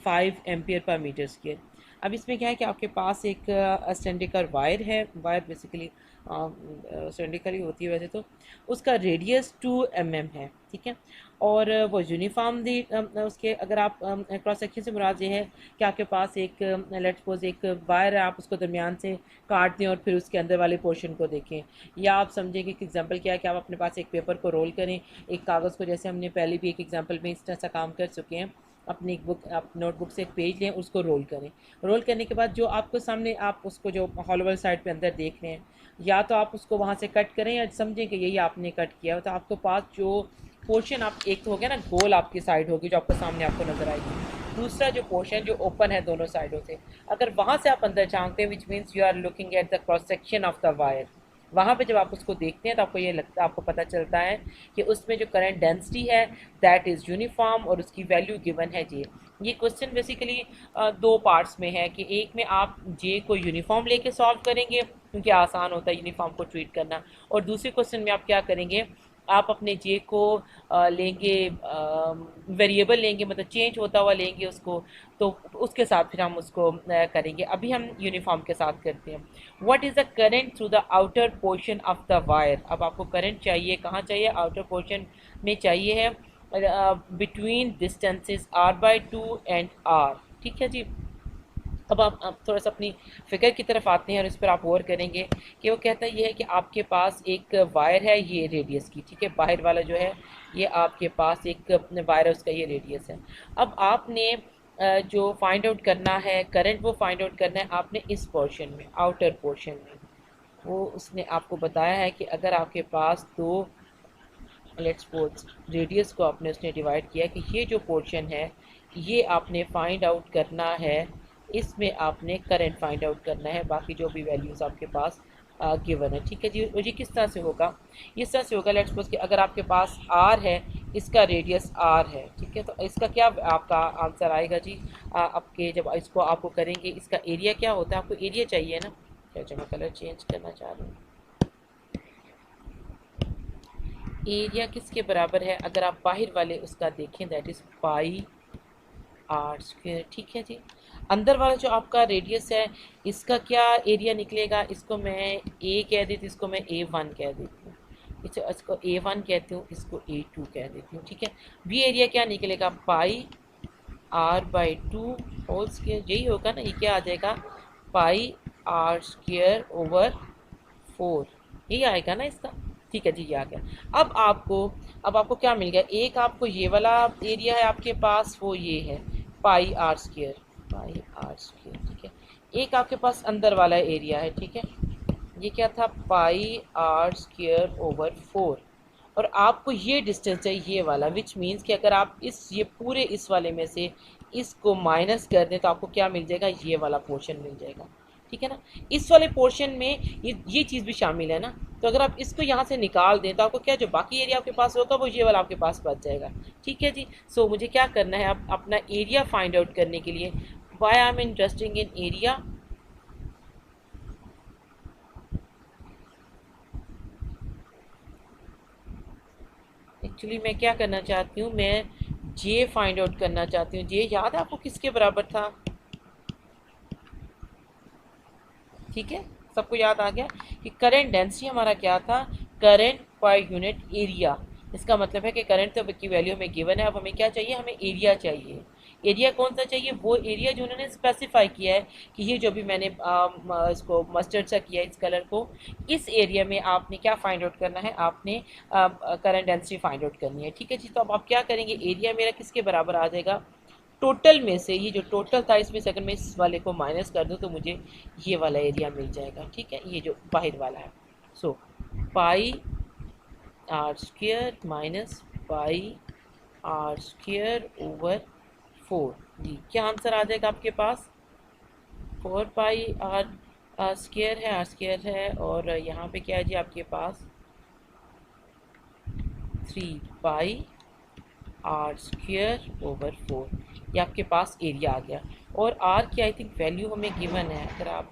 5 ampere per metre square. अब इसमें क्या है कि आपके पास एक cylindrical wire है, wire basically cylindrical ही होती है वैसे तो, उसका रेडियस 2 mm है। ठीक है, और वो यूनिफॉर्म दी उसके, अगर आप क्रॉस सेक्शन से मुराद ये है कि आपके पास एक लेट्स सपोज एक वायर है, आप उसको दरमियान से काट दें और फिर उसके अंदर वाले पोर्शन को देखें, या आप समझें कि एग्जांपल क्या है कि आप अपने पास एक पेपर को रोल करें, एक कागज़ को, जैसे हमने पहले भी एक एग्जांपल में इस तरह सा काम कर चुके हैं, अपनी एक बुक, आप नोटबुक से एक पेज लें, उसको रोल करें। रोल करने के बाद जो आपको सामने, आप उसको जो हॉलो वाली साइड पे अंदर देख रहे हैं, या तो आप उसको वहाँ से कट करें या समझें कि यही आपने कट किया, तो आपके पास जो पोर्शन, आप एक तो हो गया ना गोल आपकी साइड होगी जो आपको सामने आपको नज़र आएगी, दूसरा जो पोर्शन जो ओपन है दोनों साइडों से, अगर वहाँ से आप अंदर झांकते हैं, which means you are looking at the cross section of the wire, वहाँ पे जब आप उसको देखते हैं तो आपको ये लगता, आपको पता चलता है कि उसमें जो करंट डेंसिटी है दैट इज़ यूनिफॉर्म और उसकी वैल्यू गिवन है जे। ये क्वेश्चन बेसिकली दो पार्ट्स में है कि एक में आप जे को यूनिफॉर्म लेके सॉल्व करेंगे क्योंकि आसान होता है यूनिफॉर्म को ट्रीट करना, और दूसरे क्वेश्चन में आप क्या करेंगे, आप अपने जे को लेंगे, वेरिएबल लेंगे, मतलब चेंज होता हुआ लेंगे उसको, तो उसके साथ फिर हम उसको करेंगे। अभी हम यूनिफॉर्म के साथ करते हैं। What is the current through the outer portion of the wire. अब आपको करंट चाहिए, कहाँ चाहिए, आउटर पोर्शन में चाहिए है, between distances R/2 and R। ठीक है जी, अब आप थोड़ा सा अपनी फिगर की तरफ आते हैं और इस पर आप गौर करेंगे कि वो कहता है ये है कि आपके पास एक वायर है, ये रेडियस की, ठीक है, बाहर वाला जो है ये आपके पास एक वायर है, उसका ये रेडियस है। अब आपने जो फाइंड आउट करना है करंट, वो फाइंड आउट करना है आपने इस पोर्शन में, आउटर पोर्शन में। वो उसने आपको बताया है कि अगर आपके पास दो, लेट्स सपोज रेडियस को आपने उसने डिवाइड किया कि ये जो पोर्शन है ये आपने फाइंड आउट करना है, इसमें आपने करंट फाइंड आउट करना है, बाकी जो भी वैल्यूज़ आपके पास गिवन है। ठीक है जी, और ये किस तरह से होगा, इस तरह से होगा, लेट्स सपोज कि अगर आपके पास आर है, इसका रेडियस r है, ठीक है। तो इसका क्या आपका आंसर आएगा जी? आपके जब इसको आपको करेंगे, इसका एरिया क्या होता है, आपको एरिया चाहिए ना। अच्छा मैं कलर चेंज करना चाह रही हूँ। एरिया किसके बराबर है, अगर आप बाहर वाले उसका देखें, that is pi are square, ठीक है जी। अंदर वाला जो आपका रेडियस है, इसका क्या एरिया निकलेगा, इसको मैं ए कह देती हूँ, इसको मैं A1 कह देती हूँ, इसको A1 कहती हूँ, इसको A2 कह देती हूँ, ठीक है। बी एरिया क्या निकलेगा, पाई r/2 होल स्क्वायर, यही होगा ना, ये क्या आ जाएगा, पाई आर स्क्वायर ओवर 4, यही आएगा ना इसका। ठीक है जी, ये आ गया। अब आपको क्या मिल गया, एक आपको ये वाला एरिया है आपके पास, वो ये है pi are square, pi are square, ठीक है। एक आपके पास अंदर वाला एरिया है, ठीक है, ये क्या था, पाई आर स्क्वायर ओवर 4, और आपको ये डिस्टेंस चाहिए ये वाला, विच मीन्स कि अगर आप ये पूरे इस वाले में से इसको माइनस कर दें तो आपको क्या मिल जाएगा, ये वाला पोर्शन मिल जाएगा, ठीक है ना। इस वाले पोर्शन में ये चीज़ भी शामिल है ना, तो अगर आप इसको यहाँ से निकाल दें तो आपको क्या, जो बाकी एरिया आपके पास होगा वो ये वाला आपके पास बच जाएगा, ठीक है जी। सो मुझे क्या करना है, अब अपना एरिया फाइंड आउट करने के लिए, why I am interesting in area, actually मैं क्या करना चाहती हूँ, मैं जे फाइंड आउट करना चाहती हूँ। जे याद है आपको किसके बराबर था, ठीक है, सबको याद आ गया कि करंट डेंसिटी हमारा क्या था, करंट पर यूनिट एरिया। इसका मतलब है कि करंट तो की वैल्यू हमें गिवन है, अब हमें क्या चाहिए, हमें एरिया चाहिए। एरिया कौन सा चाहिए, वो एरिया जो उन्होंने स्पेसिफाई किया है कि ये जो भी मैंने इसको मस्टर्ड सा किया है इस कलर को, इस एरिया में आपने क्या फाइंड आउट करना है, आपने करंट डेंसिटी फाइंड आउट करनी है, ठीक है जी। तो अब आप क्या करेंगे, एरिया मेरा किसके बराबर आ जाएगा, टोटल में से, ये जो टोटल था इसमें से अगर मैं इस वाले को माइनस कर दूं तो मुझे ये वाला एरिया मिल जाएगा, ठीक है, ये जो बाहर वाला है। So pi are square minus pi are square over 4, जी क्या आंसर आ जाएगा आपके पास, 4 पाई आर स्क्वायर है, आर स्क्वायर है, और यहाँ पे क्या है जी आपके पास 3 पाई आर स्क्वायर ओवर 4, ये आपके पास एरिया आ गया। और आर की आई थिंक वैल्यू हमें गिवन है, अगर आप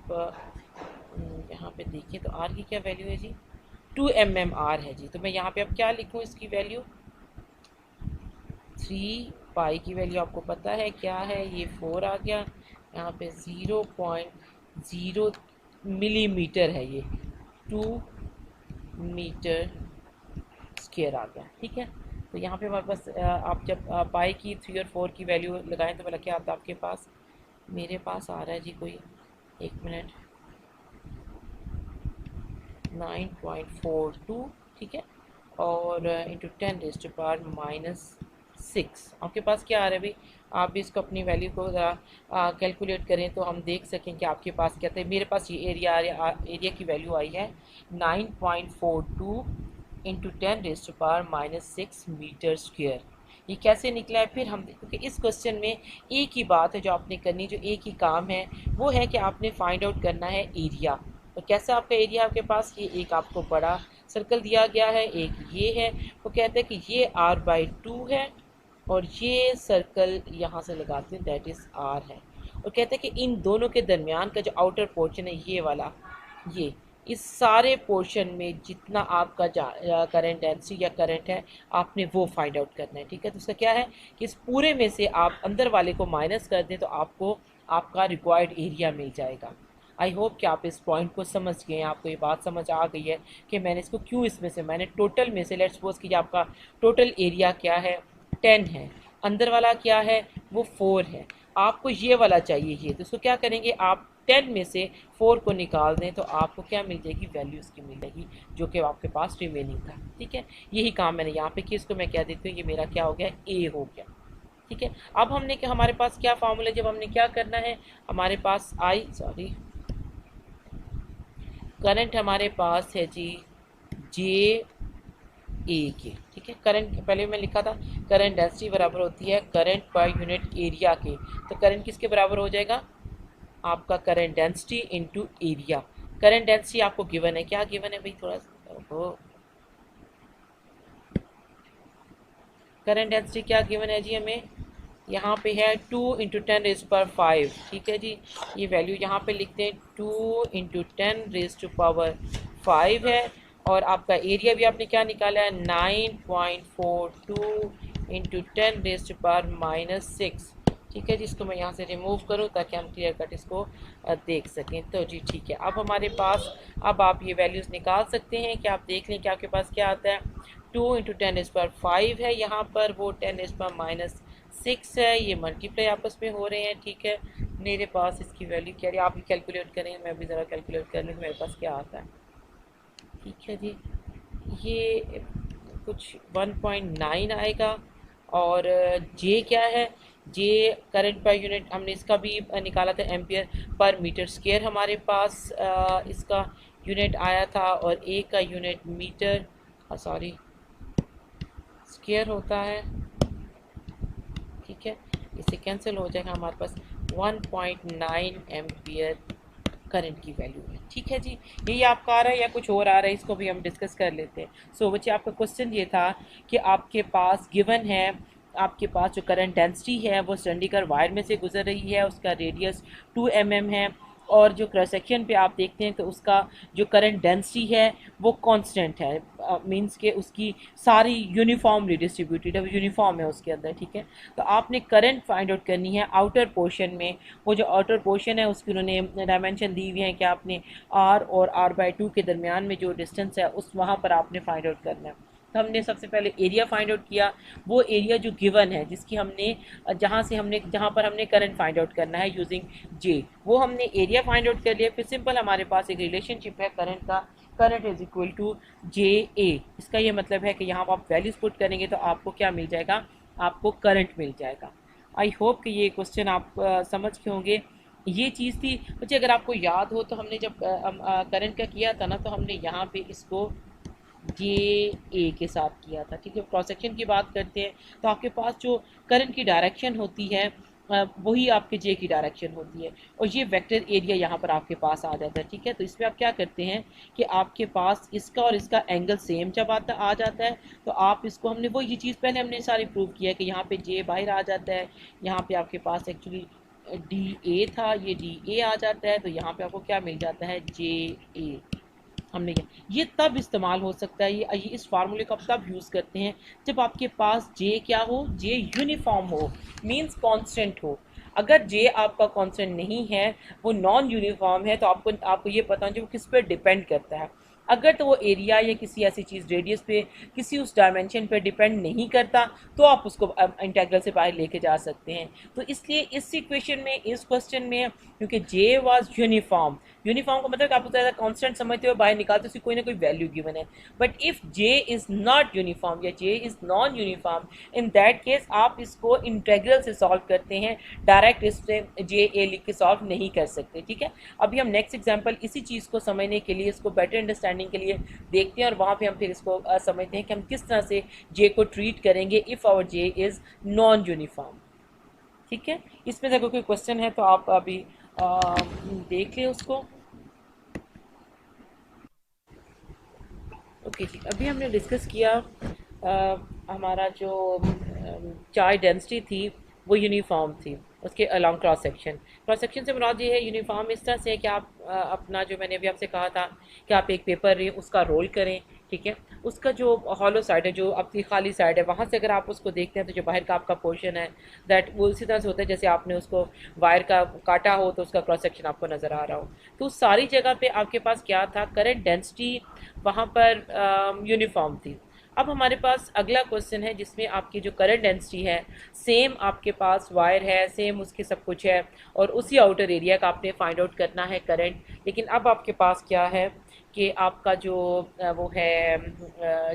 यहाँ पे देखिए तो आर की क्या वैल्यू है जी, 2 mmr है जी। तो मैं यहाँ पे अब क्या लिखूँ इसकी वैल्यू, 3 पाई की वैल्यू आपको पता है क्या है, ये 4 आ गया, यहाँ पे 0.0 मिलीमीटर है, ये 2 मीटर स्क्वायर आ गया, ठीक है। तो यहाँ पे हमारे पास आप जब पाई की 3 और 4 की वैल्यू लगाएं तो भला क्या आता है आपके पास, मेरे पास आ रहा है जी कोई, एक मिनट, 9.42, ठीक है, और इंटू 10⁻⁻6 आपके पास क्या आ रहा है भाई। आप भी इसको अपनी वैल्यू को कैलकुलेट करें तो हम देख सकें कि आपके पास क्या था। मेरे पास ये एरिया की वैल्यू आई है 9.42 इंटू 10⁻⁻6 मीटर स्क्वेयर। ये कैसे निकला है, फिर हम क्योंकि इस क्वेश्चन में एक ही बात है जो आपने करनी, जो एक ही काम है वो है कि आपने फाइंड आउट करना है एरिया। तो कैसा आपका एरिया आपके पास, ये एक आपको बड़ा सर्कल दिया गया है, एक ये है, वो कहते हैं कि ये r/2 है, और ये सर्कल यहाँ से लगाते हैं दैट इज़ r है, और कहते हैं कि इन दोनों के दरमियान का जो आउटर पोर्शन है ये वाला, ये इस सारे पोर्शन में जितना आपका करंट डेंसिटी या करंट है आपने वो फाइंड आउट करना है, ठीक है। तो उसका क्या है कि इस पूरे में से आप अंदर वाले को माइनस कर दें तो आपको आपका रिक्वायर्ड एरिया मिल जाएगा। आई होप कि आप इस पॉइंट को समझ गए हैं, आपको ये बात समझ आ गई है कि मैंने इसको क्यों इसमें से, मैंने टोटल में से, लेट्स सपोज कीजिए आपका टोटल एरिया क्या है 10 है, अंदर वाला क्या है वो 4 है, आपको ये वाला चाहिए ये, तो इसको क्या करेंगे आप 10 में से 4 को निकाल दें तो आपको क्या मिल जाएगी, वैल्यू इसकी मिल जाएगी जो कि आपके पास रिमेनिंग था, ठीक है। यही काम मैंने यहाँ पे किया, इसको मैं क्या देती हूँ, ये मेरा क्या हो गया, ए हो गया, ठीक है। अब हमने क्या, हमारे पास क्या फार्मूला, जब हमने क्या करना है, हमारे पास करंट हमारे पास है जी जे ए के, ठीक है। करंट पहले मैं लिखा था करंट डेंसिटी बराबर होती है करंट पर यूनिट एरिया के, तो करंट किसके बराबर हो जाएगा, आपका current density into area. Current density आपको गिवन है, क्या गिवन है भाई, थोड़ा सा करंट डेंसिटी क्या गिवन है जी हमें, यहाँ पे है 2 × 10⁵ ठीक है जी। ये वैल्यू यहाँ पे लिखते हैं 2 × 10⁵ है। और आपका एरिया भी आपने क्या निकाला है 9.42 × 10⁻⁻⁶ ठीक है जी। इसको मैं यहाँ से रिमूव करूँ ताकि हम क्लियर कट इसको देख सकें। तो जी ठीक है, अब हमारे पास अब आप ये वैल्यूज़ निकाल सकते हैं कि आप देख लें कि आपके पास क्या आता है। 2 × 10⁵ है यहाँ पर, वो 10⁻⁻⁶ है, ये मल्टीप्लाई आपस में हो रहे हैं ठीक है। मेरे पास इसकी वैल्यू क्या है, आप भी कैलकुलेट करें, मैं भी ज़रा कैलकुलेट कर लूँ मेरे पास क्या आता है। ठीक है जी, ये कुछ 1.9 आएगा। और जे क्या है, जे करंट पर यूनिट हमने इसका भी निकाला था एम्पियर पर मीटर स्क्वायर हमारे पास इसका यूनिट आया था। और ए का यूनिट मीटर सॉरी स्क्वायर होता है ठीक है। इससे कैंसिल हो जाएगा, हमारे पास 1.9 एम्पियर करंट की वैल्यू है ठीक है जी। यही आपका आ रहा है या कुछ और आ रहा है, इसको भी हम डिस्कस कर लेते हैं। सो बच्चे आपका क्वेश्चन ये था कि आपके पास गिवन है, आपके पास जो करंट डेंसिटी है वो चंडीगढ़ वायर में से गुजर रही है, उसका रेडियस 2 mm है। और जो क्रॉस सेक्शन पे आप देखते हैं तो उसका जो करंट डेंसिटी है वो कांस्टेंट है, मींस के उसकी सारी यूनिफॉर्मली डिस्ट्रीब्यूटेड है, यूनिफॉर्म है उसके अंदर ठीक है। तो आपने करंट फाइंड आउट करनी है आउटर पोर्शन में। वो जो आउटर पोर्शन है उसकी उन्होंने डायमेंशन दी हुई है कि आपने r और r/2 के दरमियान में जो डिस्टेंस है उस वहाँ पर आपने फाइंड आउट करना है। तो हमने सबसे पहले एरिया फाइंड आउट किया, वो एरिया जो गिवन है जिसकी हमने जहाँ पर हमने करंट फाइंड आउट करना है यूजिंग जे, वो हमने एरिया फाइंड आउट कर लिया। फिर सिंपल हमारे पास एक रिलेशनशिप है करंट का, करंट इज इक्वल टू जे ए। इसका ये मतलब है कि यहाँ पर आप वैल्यूज पुट करेंगे तो आपको क्या मिल जाएगा, आपको करंट मिल जाएगा। आई होप कि ये क्वेश्चन आप समझ के होंगे। ये चीज़ थी बच्चे, अगर आपको याद हो तो हमने जब करंट का किया था ना तो हमने यहाँ पे इसको जे ए के साथ किया था ठीक है। क्रॉस सेक्शन की बात करते हैं तो आपके पास जो करंट की डायरेक्शन होती है वही आपके जे की डायरेक्शन होती है, और ये वेक्टर एरिया यहाँ पर आपके पास आ जाता है ठीक है। तो इसमें आप क्या करते हैं कि आपके पास इसका और इसका एंगल सेम जब आ जाता है तो आप इसको, हमने वो ये चीज़ पहले हमने सारी प्रूव किया है कि यहाँ पे जे बाहर आ जाता है, यहाँ पे आपके पास एक्चुअली डी ए था, ये डी ए आ जाता है, तो यहाँ पे आपको क्या मिल जाता है जे ए। हमने किया ये तब इस्तेमाल हो सकता है, ये इस फार्मूले को आप तब यूज़ करते हैं जब आपके पास जे क्या हो, जे यूनिफॉर्म हो, मींस कांस्टेंट हो। अगर जे आपका कांस्टेंट नहीं है, वो नॉन यूनिफॉर्म है, तो आपको ये पता होना चाहिए वो किस पर डिपेंड करता है। अगर तो वो एरिया या किसी ऐसी चीज़ रेडियस पे किसी उस डायमेंशन पे डिपेंड नहीं करता तो आप उसको इंटेग्रल से बाहर लेके जा सकते हैं। तो इसलिए इस इक्वेशन में, इस क्वेश्चन में, क्योंकि जे वाज यूनिफॉर्म, यूनिफॉर्म का मतलब आप उसे कांस्टेंट समझते हो, बाहर निकालते उसकी कोई ना कोई वैल्यू गिवन है। But if J is not uniform या J is non uniform, in that case आप इसको इंटेग्रल से सॉल्व करते हैं, डायरेक्ट इससे जे ए लिख के सॉल्व नहीं कर सकते ठीक है। अभी हम नेक्स्ट एग्जाम्पल इसी चीज़ को समझने के लिए, इसको बेटर अंडरस्टैंडिंग के लिए देखते हैं, और वहाँ पे हम फिर इसको समझते हैं कि हम किस तरह से जे को ट्रीट करेंगे if our J is non uniform ठीक है। इसमें से अगर कोई क्वेश्चन है तो आप अभी देख लें उसको। ओके जी, अभी हमने डिस्कस किया हमारा जो चार्ज डेंसिटी थी वो यूनिफॉर्म थी उसके अलॉन्ग क्रॉस सेक्शन से मुराद ये है यूनिफॉर्म इस तरह से है कि आप अपना, जो मैंने अभी आपसे कहा था कि आप एक पेपर ले उसका रोल करें ठीक है, उसका जो हॉलो साइड है, जो आपकी खाली साइड है, वहाँ से अगर आप उसको देखते हैं तो जो बाहर का आपका पोर्शन है दैट वो उसी तरह से होता है जैसे आपने उसको वायर का काटा हो तो उसका क्रॉस सेक्शन आपको नज़र आ रहा हो। तो उस सारी जगह पे आपके पास क्या था, करंट डेंसिटी वहाँ पर यूनिफॉर्म थी। अब हमारे पास अगला क्वेश्चन है जिसमें आपकी जो करंट डेंसिटी है सेम आपके पास वायर है, सेम उसके सब कुछ है, और उसी आउटर एरिया का आपने फाइंड आउट करना है करंट। लेकिन अब आपके पास क्या है कि आपका जो वो है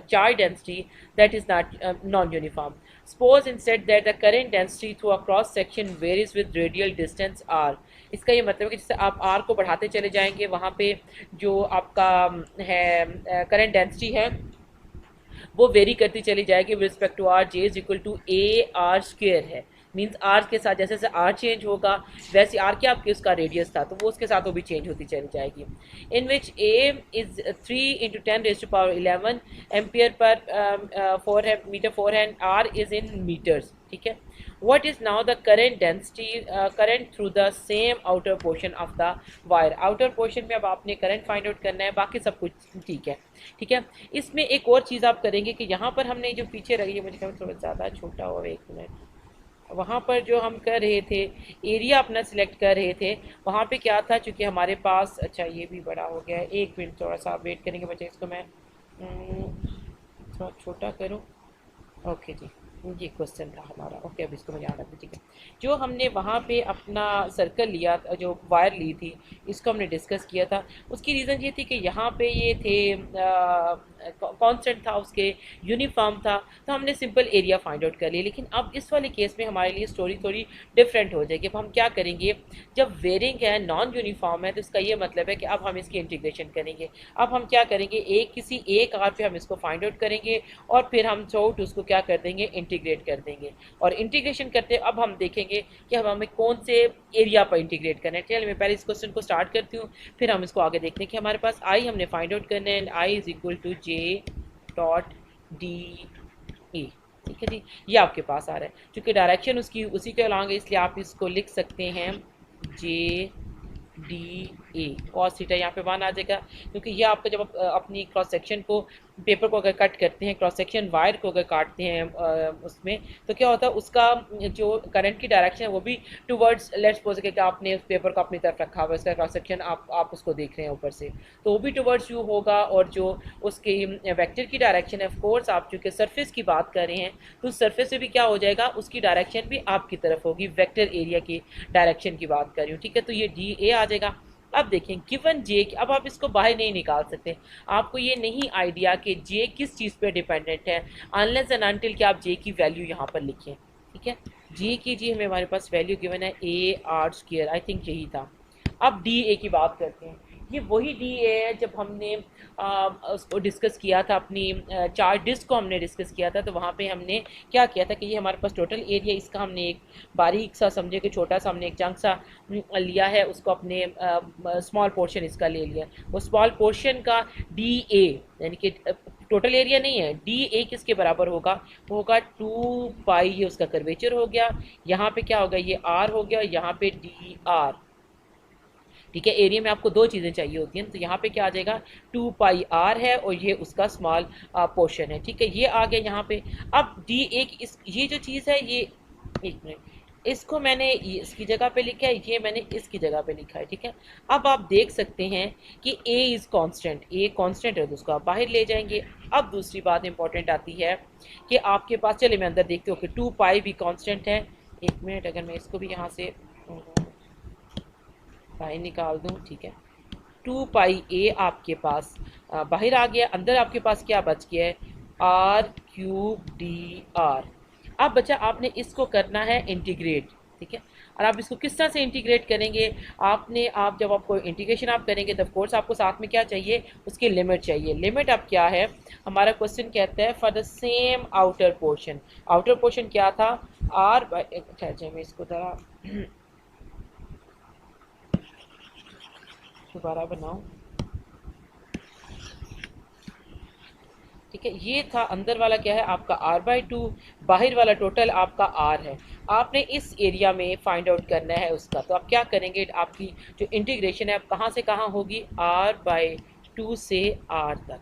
charge density that is not non uniform. Suppose instead that the current density through a cross section varies with radial distance r. इसका ये मतलब है कि जैसे आप आर को बढ़ाते चले जाएंगे वहाँ पे जो आपका है करंट डेंसिटी है वो वेरी करती चली जाएगी with respect to r, J is equal to a r square है मीन्स आर के साथ जैसे जैसे आर चेंज होगा वैसे आर क्या आपकी उसका रेडियस था तो वो उसके साथ वो भी चेंज होती चली जाएगी। In which a is 3 × 10⁻11 ampere per metre four hand, r is in metres, ठीक है। what is now the current density current through the same outer portion of the wire। outer portion में अब आपने current find out करना है, बाकी सब कुछ ठीक है, ठीक है। इसमें एक और चीज़ आप करेंगे कि यहाँ पर हमने जो पीछे रखी है, मुझे थोड़ा ज़्यादा छोटा हुआ, 1 मिनट, वहाँ पर जो हम कर रहे थे एरिया अपना सिलेक्ट कर रहे थे, वहाँ पे क्या था, चूँकि हमारे पास, अच्छा ये भी बड़ा हो गया है, 1 मिनट थोड़ा सा वेट करेंगे बच्चे, इसको मैं थोड़ा छोटा करूँ। ओके जी, ये क्वेश्चन था हमारा, ओके अब इसको मैं याद रखती, ठीक है। जो हमने वहाँ पे अपना सर्कल लिया, जो वायर ली थी, इसको हमने डिस्कस किया था। उसकी रीज़न ये थी कि यहाँ पे ये थे कांस्टेंट था, उसके यूनिफॉर्म था, तो हमने सिंपल एरिया फाइंड आउट कर लिया। लेकिन अब इस वाले केस में हमारे लिए स्टोरी थोड़ी डिफरेंट हो जाएगी। अब हम क्या करेंगे, जब वेरिंग है, नॉन यूनिफॉर्म है, तो इसका ये मतलब है कि अब हम इसकी इंटीग्रेशन करेंगे। अब हम क्या करेंगे, किसी एक आर पे हम इसको फाइंड आउट करेंगे और फिर हम थ्रू उसको क्या कर देंगे, इंटीग्रेट कर देंगे। और इंटीग्रेशन करते अब हम देखेंगे कि हम हमें कौन से एरिया पर इंटीग्रेट करना है। चलिए मैं पहले इस क्वेश्चन को स्टार्ट करती हूँ, फिर हम इसको आगे देखते हैं कि हमारे पास आई हमने फाइंड आउट करना है, I is equal to J dot D A, ठीक है जी। ये आपके पास आ रहा है, क्योंकि डायरेक्शन उसकी उसी के अलॉन्ग है, इसलिए आप इसको लिख सकते हैं जे डी ए कॉस थीटा, यहाँ पे 1 आ जाएगा, क्योंकि ये आपका जब आप अपनी क्रॉस सेक्शन को, पेपर को अगर कट करते हैं, क्रॉस सेक्शन वायर को अगर काटते हैं उसमें, तो क्या होता है, उसका जो करंट की डायरेक्शन है वो भी टुवर्ड्स, लेट्स सपोज कि आपने उस पेपर को अपनी तरफ रखा हुआ है, उसका क्रॉस सेक्शन आप उसको देख रहे हैं ऊपर से, तो वो भी टुवर्ड्स यू होगा। और जो उसकी वेक्टर की डायरेक्शन है, ऑफ कोर्स आप चूँकि सरफेस की बात कर रहे हैं, तो सरफेस से भी क्या हो जाएगा, उसकी डायरेक्शन भी आपकी तरफ होगी, वेक्टर एरिया की डायरेक्शन की बात कर रही हूँ, ठीक है। तो ये डी ए आ जाएगा। अब देखें गिवन जे, अब आप इसको बाहर नहीं निकाल सकते, आपको ये नहीं आइडिया कि जे किस चीज़ पे डिपेंडेंट है, अनलेस एंड अनटिल कि आप जे की वैल्यू यहाँ पर लिखें, ठीक है। जे की जी हमें हमारे पास वैल्यू गिवन है AR², आई थिंक यही था। अब डी ए की बात करते हैं, ये वही डी ए है जब हमने उसको डिस्कस किया था, अपनी चार्ट डिस्क को हमने डिस्कस किया था, तो वहाँ पे हमने क्या किया था कि ये हमारे पास टोटल एरिया, इसका हमने एक बारीक सा, समझे कि छोटा सा हमने एक चंक सा लिया है, उसको अपने स्मॉल पोर्शन इसका ले लिया, वो स्मॉल पोर्शन का डी ए, यानी कि टोटल एरिया नहीं है, डी ए किसके बराबर होगा, वो होगा 2 पाई, ये उसका कर्वेचर हो गया, यहाँ पे क्या होगा, ये आर हो गया, यहाँ पे डी आर, ठीक है। एरिया में आपको 2 चीज़ें चाहिए होती हैं, तो यहाँ पे क्या आ जाएगा, 2 पाई आर है और ये उसका स्मॉल पोर्शन है, ठीक है। ये आ गया यहाँ पे। अब डी एक ये जो चीज़ है, ये 1 मिनट, इसको मैंने इसकी जगह पे लिखा है, ये मैंने इसकी जगह पे लिखा है, ठीक है। अब आप देख सकते हैं कि A is constant, a constant है तो उसको आप बाहर ले जाएंगे। अब दूसरी बात इंपॉर्टेंट आती है कि आपके पास, चलिए मैं अंदर देखते हो कि 2 पाई भी कांस्टेंट है। 1 मिनट, अगर मैं इसको भी यहाँ से बाहर निकाल दूँ, ठीक है। 2 पाई ए आपके पास बाहर आ गया, अंदर आपके पास क्या बच गया है, R³ अब बच्चा आपने इसको करना है इंटीग्रेट, ठीक है। और आप इसको किस तरह से इंटीग्रेट करेंगे, आप जब आपको इंटीग्रेशन आप करेंगे तो ऑफ कोर्स आपको साथ में क्या चाहिए, उसकी लिमिट चाहिए। लिमिट अब क्या है, हमारा क्वेश्चन कहता है for the same outer portion, outer portion क्या था, आर बाई, अच्छा मैं इसको ज़रा दोबारा बनाऊं, ठीक है। ये था अंदर वाला क्या है आपका R/2, बाहर वाला टोटल आपका R है। आपने इस एरिया में फाइंड आउट करना है उसका, तो आप क्या करेंगे, आपकी जो इंटीग्रेशन है अब कहाँ से कहाँ होगी, R/2 से R तक,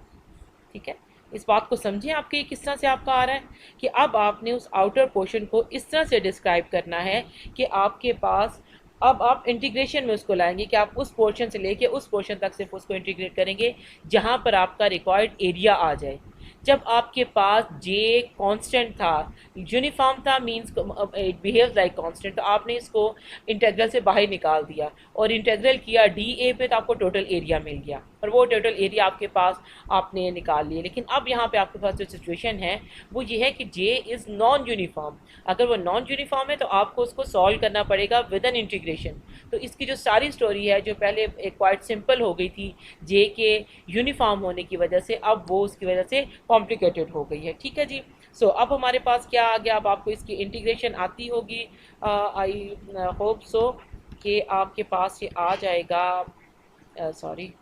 ठीक है। इस बात को समझें आपके किस तरह से आपका आ रहा है कि अब आपने उस आउटर पोर्शन को इस तरह से डिस्क्राइब करना है कि आपके पास, अब आप इंटीग्रेशन में उसको लाएंगे कि आप उस पोर्शन से लेके उस पोर्शन तक सिर्फ उसको इंटीग्रेट करेंगे जहाँ पर आपका रिक्वायर्ड एरिया आ जाए। जब आपके पास जे कांस्टेंट था, यूनिफॉर्म था, means it behaves like constant, तो आपने इसको इंटीग्रल से बाहर निकाल दिया और इंटीग्रल किया डी ए पे, तो आपको टोटल एरिया मिल गया। और वो टोटल एरिया आपके पास आपने निकाल लिए। लेकिन अब यहाँ पे आपके पास जो सिचुएशन है वो ये है कि जे इज़ नॉन यूनिफॉर्म। अगर वो नॉन यूनिफॉर्म है तो आपको उसको सॉल्व करना पड़ेगा विद एन इंटीग्रेशन। तो इसकी जो सारी स्टोरी है जो पहले एक क्वाइट सिंपल हो गई थी जे के यूनिफॉर्म होने की वजह से, अब वो उसकी वजह से कॉम्प्लिकेटेड हो गई है। ठीक है जी। अब हमारे पास क्या आ गया, अब आपको इसकी इंटीग्रेशन आती होगी। आई होप सो कि आपके पास ये आ जाएगा, सॉरी,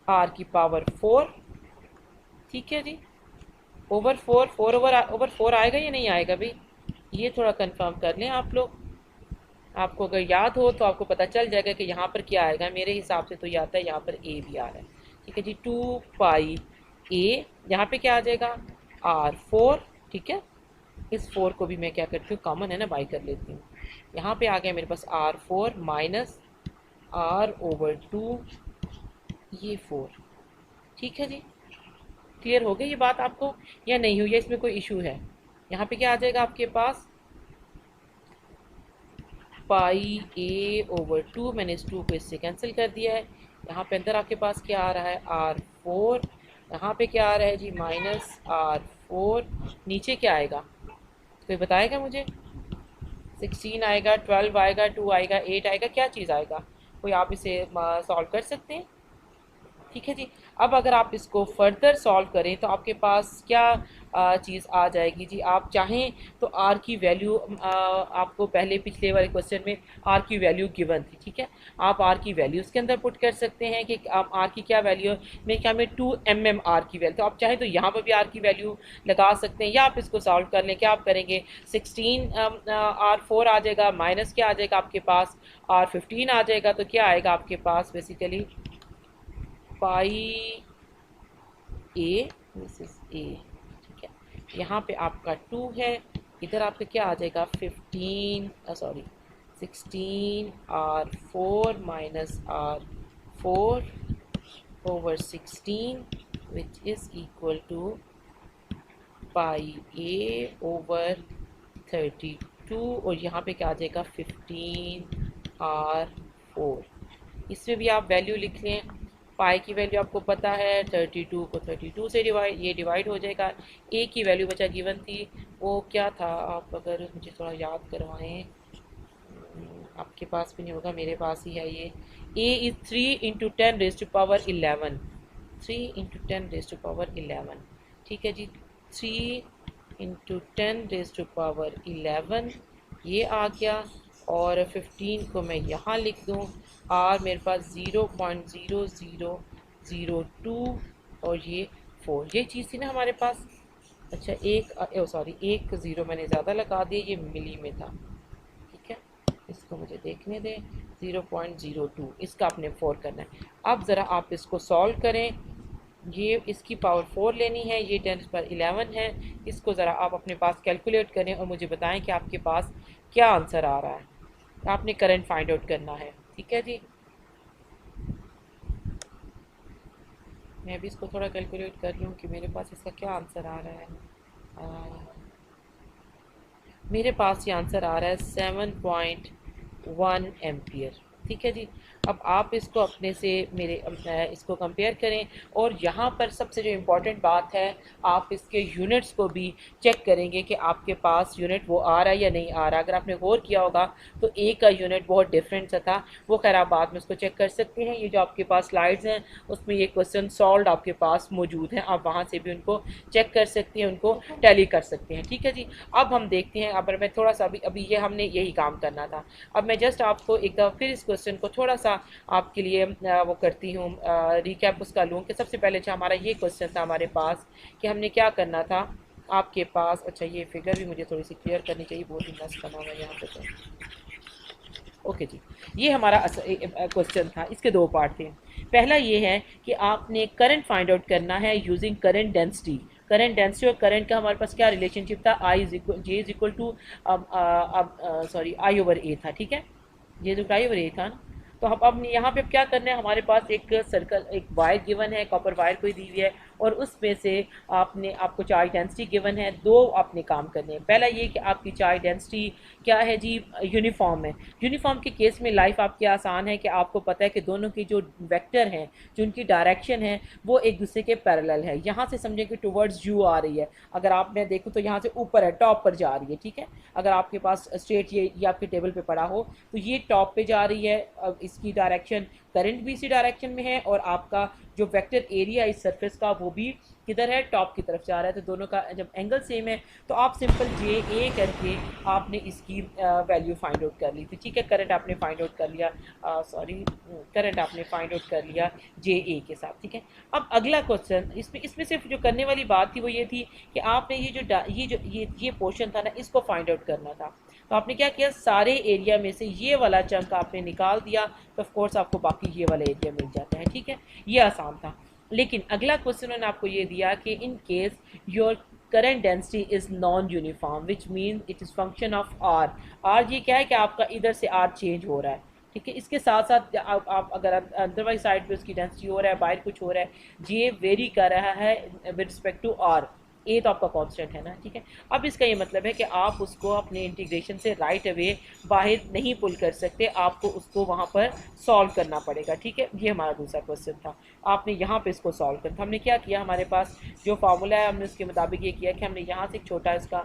आर की पावर 4। ठीक है जी, ओवर 4, 4 ओवर 4 आएगा या नहीं आएगा भाई, ये थोड़ा कंफर्म कर लें आप लोग। आपको अगर याद हो तो आपको पता चल जाएगा कि यहाँ पर क्या आएगा। मेरे हिसाब से तो ये आता है, यहाँ पर ए भी आ रहा है। ठीक है जी, 2 पाई ए, यहाँ पे क्या आ जाएगा, R4। ठीक है, इस 4 को भी मैं क्या करती हूँ, कॉमन है ना, बाई कर लेती हूँ। यहाँ पे आ गया मेरे पास R4 माइनस R/2, ये 4। ठीक है जी, क्लियर हो गई ये बात आपको या नहीं हुई, या इसमें कोई इशू है? यहाँ पे क्या आ जाएगा आपके पास, पाई A/2, मैंने इस 2 को इससे कैंसिल कर दिया है। यहाँ पे अंदर आपके पास क्या आ रहा है, R4। यहाँ पे क्या आ रहा है जी, माइनस R4। नीचे क्या आएगा, कोई बताएगा मुझे? 16 आएगा, 12 आएगा, 2 आएगा, 8 आएगा, क्या चीज़ आएगा? कोई आप इसे सॉल्व कर सकते हैं? ठीक है जी। अब अगर आप इसको फर्दर सॉल्व करें तो आपके पास क्या चीज़ आ जाएगी जी, आप चाहें तो आर की वैल्यू, आपको पहले पिछले वाले क्वेश्चन में आर की वैल्यू गिवन थी। ठीक है, आप आर की वैल्यू उसके अंदर पुट कर सकते हैं कि आप आर की क्या वैल्यू है। मेरे ख्याल में 2 mm आर की वैल्यू, तो आप चाहें तो यहाँ पर भी आर की वैल्यू लगा सकते हैं, या आप इसको सॉल्व कर लें। क्या आप करेंगे, 16 R4 आ जाएगा, माइनस क्या आ जाएगा आपके पास, R15 आ जाएगा। तो क्या आएगा आपके पास basically, pi A, this is A. ठीक है, यहाँ पे आपका 2 है, इधर आपका क्या आ जाएगा, 16 R4 minus R4 over 16 which is equal to pi a over 32, और यहाँ पे क्या आ जाएगा, 15R4। इसमें भी आप वैल्यू लिख लें। पाई की वैल्यू आपको पता है, 32 को 32 से डिवाइड हो जाएगा। ए की वैल्यू बचा गिवन थी, वो क्या था, आप अगर मुझे थोड़ा याद करवाएं, आपके पास भी नहीं होगा, मेरे पास ही है ये। A is 3 into 10 raise to power 11, 3 into 10 raise to power 11। ठीक है जी, 3 इंटू 10 रेज टू पावर 11 ये आ गया, और 15 को मैं यहाँ लिख दूँ। आर मेरे पास 0.0002 और ये 4, ये चीज़ थी ना हमारे पास। अच्छा, एक ज़ीरो मैंने ज़्यादा लगा दिया, ये मिली में था। ठीक है, इसको मुझे देखने दें, 0.02, इसका आपने 4 करना है। अब ज़रा आप इसको सॉल्व करें, ये इसकी पावर 4 लेनी है, ये 10⁻11 है। इसको ज़रा आप अपने पास कैलकुलेट करें और मुझे बताएं कि आपके पास क्या आंसर आ रहा है। आपने करंट फाइंड आउट करना है। ठीक है जी, मैं भी इसको थोड़ा कैलकुलेट कर लूँ कि मेरे पास इसका क्या आंसर आ रहा है। मेरे पास ये आंसर आ रहा है 7.1 एम्पियर। ठीक है जी, अब आप इसको अपने से इसको कंपेयर करें, और यहाँ पर सबसे जो इम्पोर्टेंट बात है, आप इसके यूनिट्स को भी चेक करेंगे कि आपके पास यूनिट वो आ रहा है या नहीं आ रहा। अगर आपने गौर किया होगा तो ए का यूनिट बहुत डिफरेंट सा था, वो खैर आप बाद में उसको चेक कर सकते हैं। ये जो आपके पास स्लाइड्स हैं उसमें ये क्वेश्चन सॉल्व आपके पास मौजूद हैं, आप वहाँ से भी उनको चेक कर सकते हैं, उनको टैली कर सकते हैं। ठीक है जी, अब हम देखते हैं, अब मैं थोड़ा सा अभी ये हमने यही काम करना था। अब मैं जस्ट आपको एक दफ़ा फिर इस क्वेश्चन को थोड़ा सा आपके लिए वो करती हूँ, रिकैप उसका लूँ कि सबसे पहले जो हमारा ये क्वेश्चन था हमारे पास कि हमने क्या करना था आपके पास। अच्छा, ये फिगर भी मुझे थोड़ी सी क्लियर करनी चाहिए, बहुत ही मस्त बना हुआ है यहाँ पे। तो ओके जी, ये हमारा क्वेश्चन था, इसके 2 पार्ट थे। पहला ये है कि आपने करंट फाइंड आउट करना है using current density. Current density और करंट का हमारे पास क्या रिलेशनशिप था, I is equal to I over A था। ठीक है, ये जो आई ओवर ए था ना। तो अब यहाँ पे क्या करना है, हमारे पास एक सर्कल, एक वायर गिवन है, कॉपर वायर कोई दी हुई है, और उसमें से आपको चार्ज डेंसिटी गिवन है, दो आपने काम करने हैं। पहला ये कि आपकी चार्ज डेंसिटी क्या है जी, यूनिफॉर्म है। यूनिफॉर्म के केस में लाइफ आपकी आसान है कि आपको पता है कि दोनों की जो वेक्टर हैं, जो उनकी डायरेक्शन है, वो एक दूसरे के पैरेलल है। यहाँ से समझें कि टुवर्ड्स यू आ रही है, अगर आपने देखो तो यहाँ से ऊपर है, टॉप पर जा रही है, ठीक है। अगर आपके पास स्ट्रेट ये आपके टेबल पे पड़ा हो तो ये टॉप पे जा रही है। अब इसकी डायरेक्शन, करंट भी इसी डायरेक्शन में है, और आपका जो वेक्टर एरिया इस सरफेस का वो भी किधर है, टॉप की तरफ जा रहा है। तो दोनों का जब एंगल सेम है तो आप सिंपल जे ए करके आपने इसकी वैल्यू फाइंड आउट कर ली थी, ठीक है। करंट आपने फाइंड आउट कर लिया, करंट आपने फाइंड आउट कर लिया जे ए के साथ, ठीक है। अब अगला क्वेश्चन, इसमें सिर्फ जो करने वाली बात थी वो ये थी कि आपने ये पोर्शन था ना, इसको फाइंड आउट करना था। तो आपने क्या किया, सारे एरिया में से ये वाला चंक आपने निकाल दिया, तो ऑफ कोर्स आपको बाकी ये वाला एरिया मिल जाता है, ठीक है। ये आसान था। लेकिन अगला क्वेश्चन उन्होंने आपको ये दिया कि in case your current density is non uniform which mean it is function of r. R ये क्या है कि आपका इधर से आर चेंज हो रहा है, ठीक है। इसके साथ साथ आप अगर अंदर वाली साइड पे उसकी डेंसिटी हो रहा है, बाहर कुछ हो रहा है, ये वेरी कर रहा है विद रिस्पेक्ट टू आर। ए तो आपका कांस्टेंट है ना, ठीक है। अब इसका ये मतलब है कि आप उसको अपने इंटीग्रेशन से राइट अवे बाहर नहीं पुल कर सकते, आपको उसको वहाँ पर सॉल्व करना पड़ेगा, ठीक है। ये हमारा दूसरा क्वेश्चन था, आपने यहाँ पे इसको सॉल्व करना था। हमने क्या किया, हमारे पास जो फार्मूला है हमने उसके मुताबिक ये किया कि हमने यहाँ से एक छोटा इसका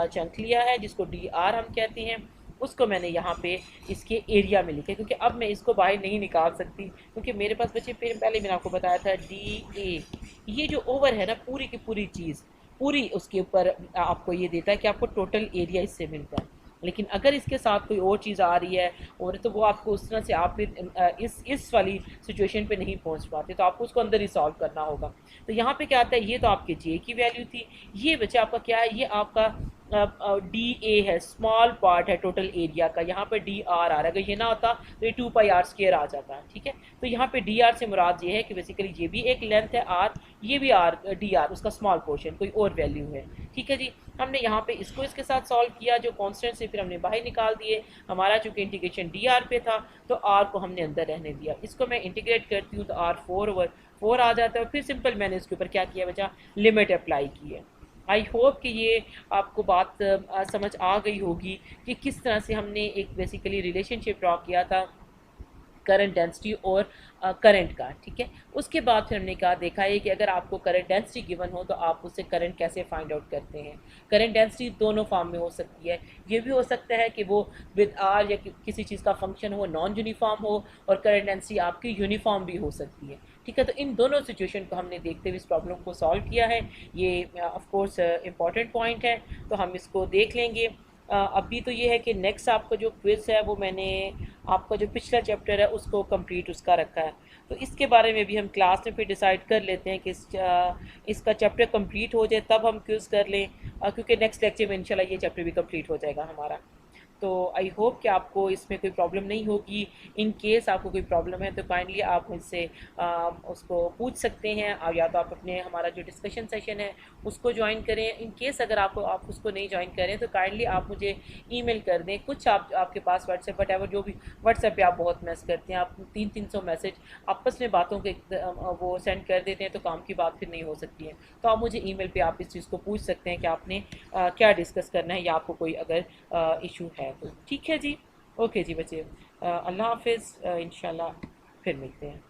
चंक लिया है जिसको डी आर हम कहते हैं, उसको मैंने यहाँ पे इसके एरिया में लिखा, क्योंकि अब मैं इसको बाहर नहीं निकाल सकती, क्योंकि मेरे पास बच्चे पहले मैंने आपको बताया था डी ए, ये जो ओवर है ना पूरी की पूरी चीज़, पूरी उसके ऊपर आपको ये देता है कि आपको टोटल एरिया इससे मिलता है। लेकिन अगर इसके साथ कोई और चीज़ आ रही है और तो वो आपको उस तरह से आप फिर इस वाली सिचुएशन पे नहीं पहुंच पाते, तो आपको उसको अंदर ही सॉल्व करना होगा। तो यहाँ पे क्या आता है, ये तो आपके जे की वैल्यू थी, ये बच्चा आपका क्या है, ये आपका डी ए है, स्मॉल पार्ट है टोटल एरिया का, यहाँ पे डी आर आ रहा है। अगर ये ना होता तो ये 2πr² आ जाता है, ठीक है। तो यहाँ पे डी आर से मुराद ये है कि बेसिकली ये भी एक लेंथ है आर, ये भी आर डी आर उसका स्मॉल पोर्शन कोई और वैल्यू है, ठीक है जी। हमने यहाँ पे इसको इसके साथ सॉल्व किया, जो कांस्टेंट से फिर हमने बाहर निकाल दिए। हमारा चूंकि इंटीग्रेशन डी आर पे था तो आर को हमने अंदर रहने दिया। इसको मैं इंटीग्रेट करती हूँ तो आर 4/4 आ जाता है, और फिर सिंपल मैंने इसके ऊपर क्या किया बचा, लिमिट अप्लाई की है। आई होप कि ये आपको बात समझ आ गई होगी कि किस तरह से हमने एक बेसिकली रिलेशनशिप ड्रॉ किया था करंट डेंसिटी और करंट का, ठीक है। उसके बाद फिर हमने कहा देखा है कि अगर आपको करंट डेंसिटी गिवन हो तो आप उससे करंट कैसे फाइंड आउट करते हैं। करंट डेंसिटी दोनों फॉर्म में हो सकती है, ये भी हो सकता है कि वो विद आर या किसी चीज़ का फंक्शन हो, नॉन यूनिफॉर्म हो, और करंट डेंसिटी आपकी यूनिफॉर्म भी हो सकती है, ठीक है। तो इन दोनों सिचुएशन को हमने देखते हुए इस प्रॉब्लम को सॉल्व किया है। ये ऑफ कोर्स इम्पॉर्टेंट पॉइंट है, तो हम इसको देख लेंगे। अभी तो ये है कि नेक्स्ट आपका जो क्विज़ है वो मैंने आपका जो पिछला चैप्टर है उसको कंप्लीट उसका रखा है, तो इसके बारे में भी हम क्लास में फिर डिसाइड कर लेते हैं कि इसका चैप्टर कंप्लीट हो जाए तब हम क्विज़ कर लें, क्योंकि नेक्स्ट लेक्चर में इंशाल्लाह ये चैप्टर भी कंप्लीट हो जाएगा हमारा। तो आई होप कि आपको इसमें कोई प्रॉब्लम नहीं होगी। इन केस आपको कोई प्रॉब्लम है तो काइंडली आप मुझसे उसको पूछ सकते हैं, और या तो आप अपने हमारा जो डिस्कशन सेशन है उसको ज्वाइन करें। इन केस अगर आप उसको नहीं ज्वाइन करें तो काइंडली आप मुझे ईमेल कर दें। कुछ आपके पास व्हाट्सएप वट एवर जो भी व्हाट्सएप पे आप बहुत मैसेज करते हैं, आप 300 मैसेज आपस में बातों के वो सेंड कर देते हैं, तो काम की बात फिर नहीं हो सकती है। तो आप मुझे ईमेल पे आप इस चीज़ को पूछ सकते हैं कि आपने क्या डिस्कस करना है, या आपको कोई अगर इशू है तो, ठीक है जी। ओके जी बच्चे, अल्लाह हाफिज़, इंशाल्लाह फिर मिलते हैं।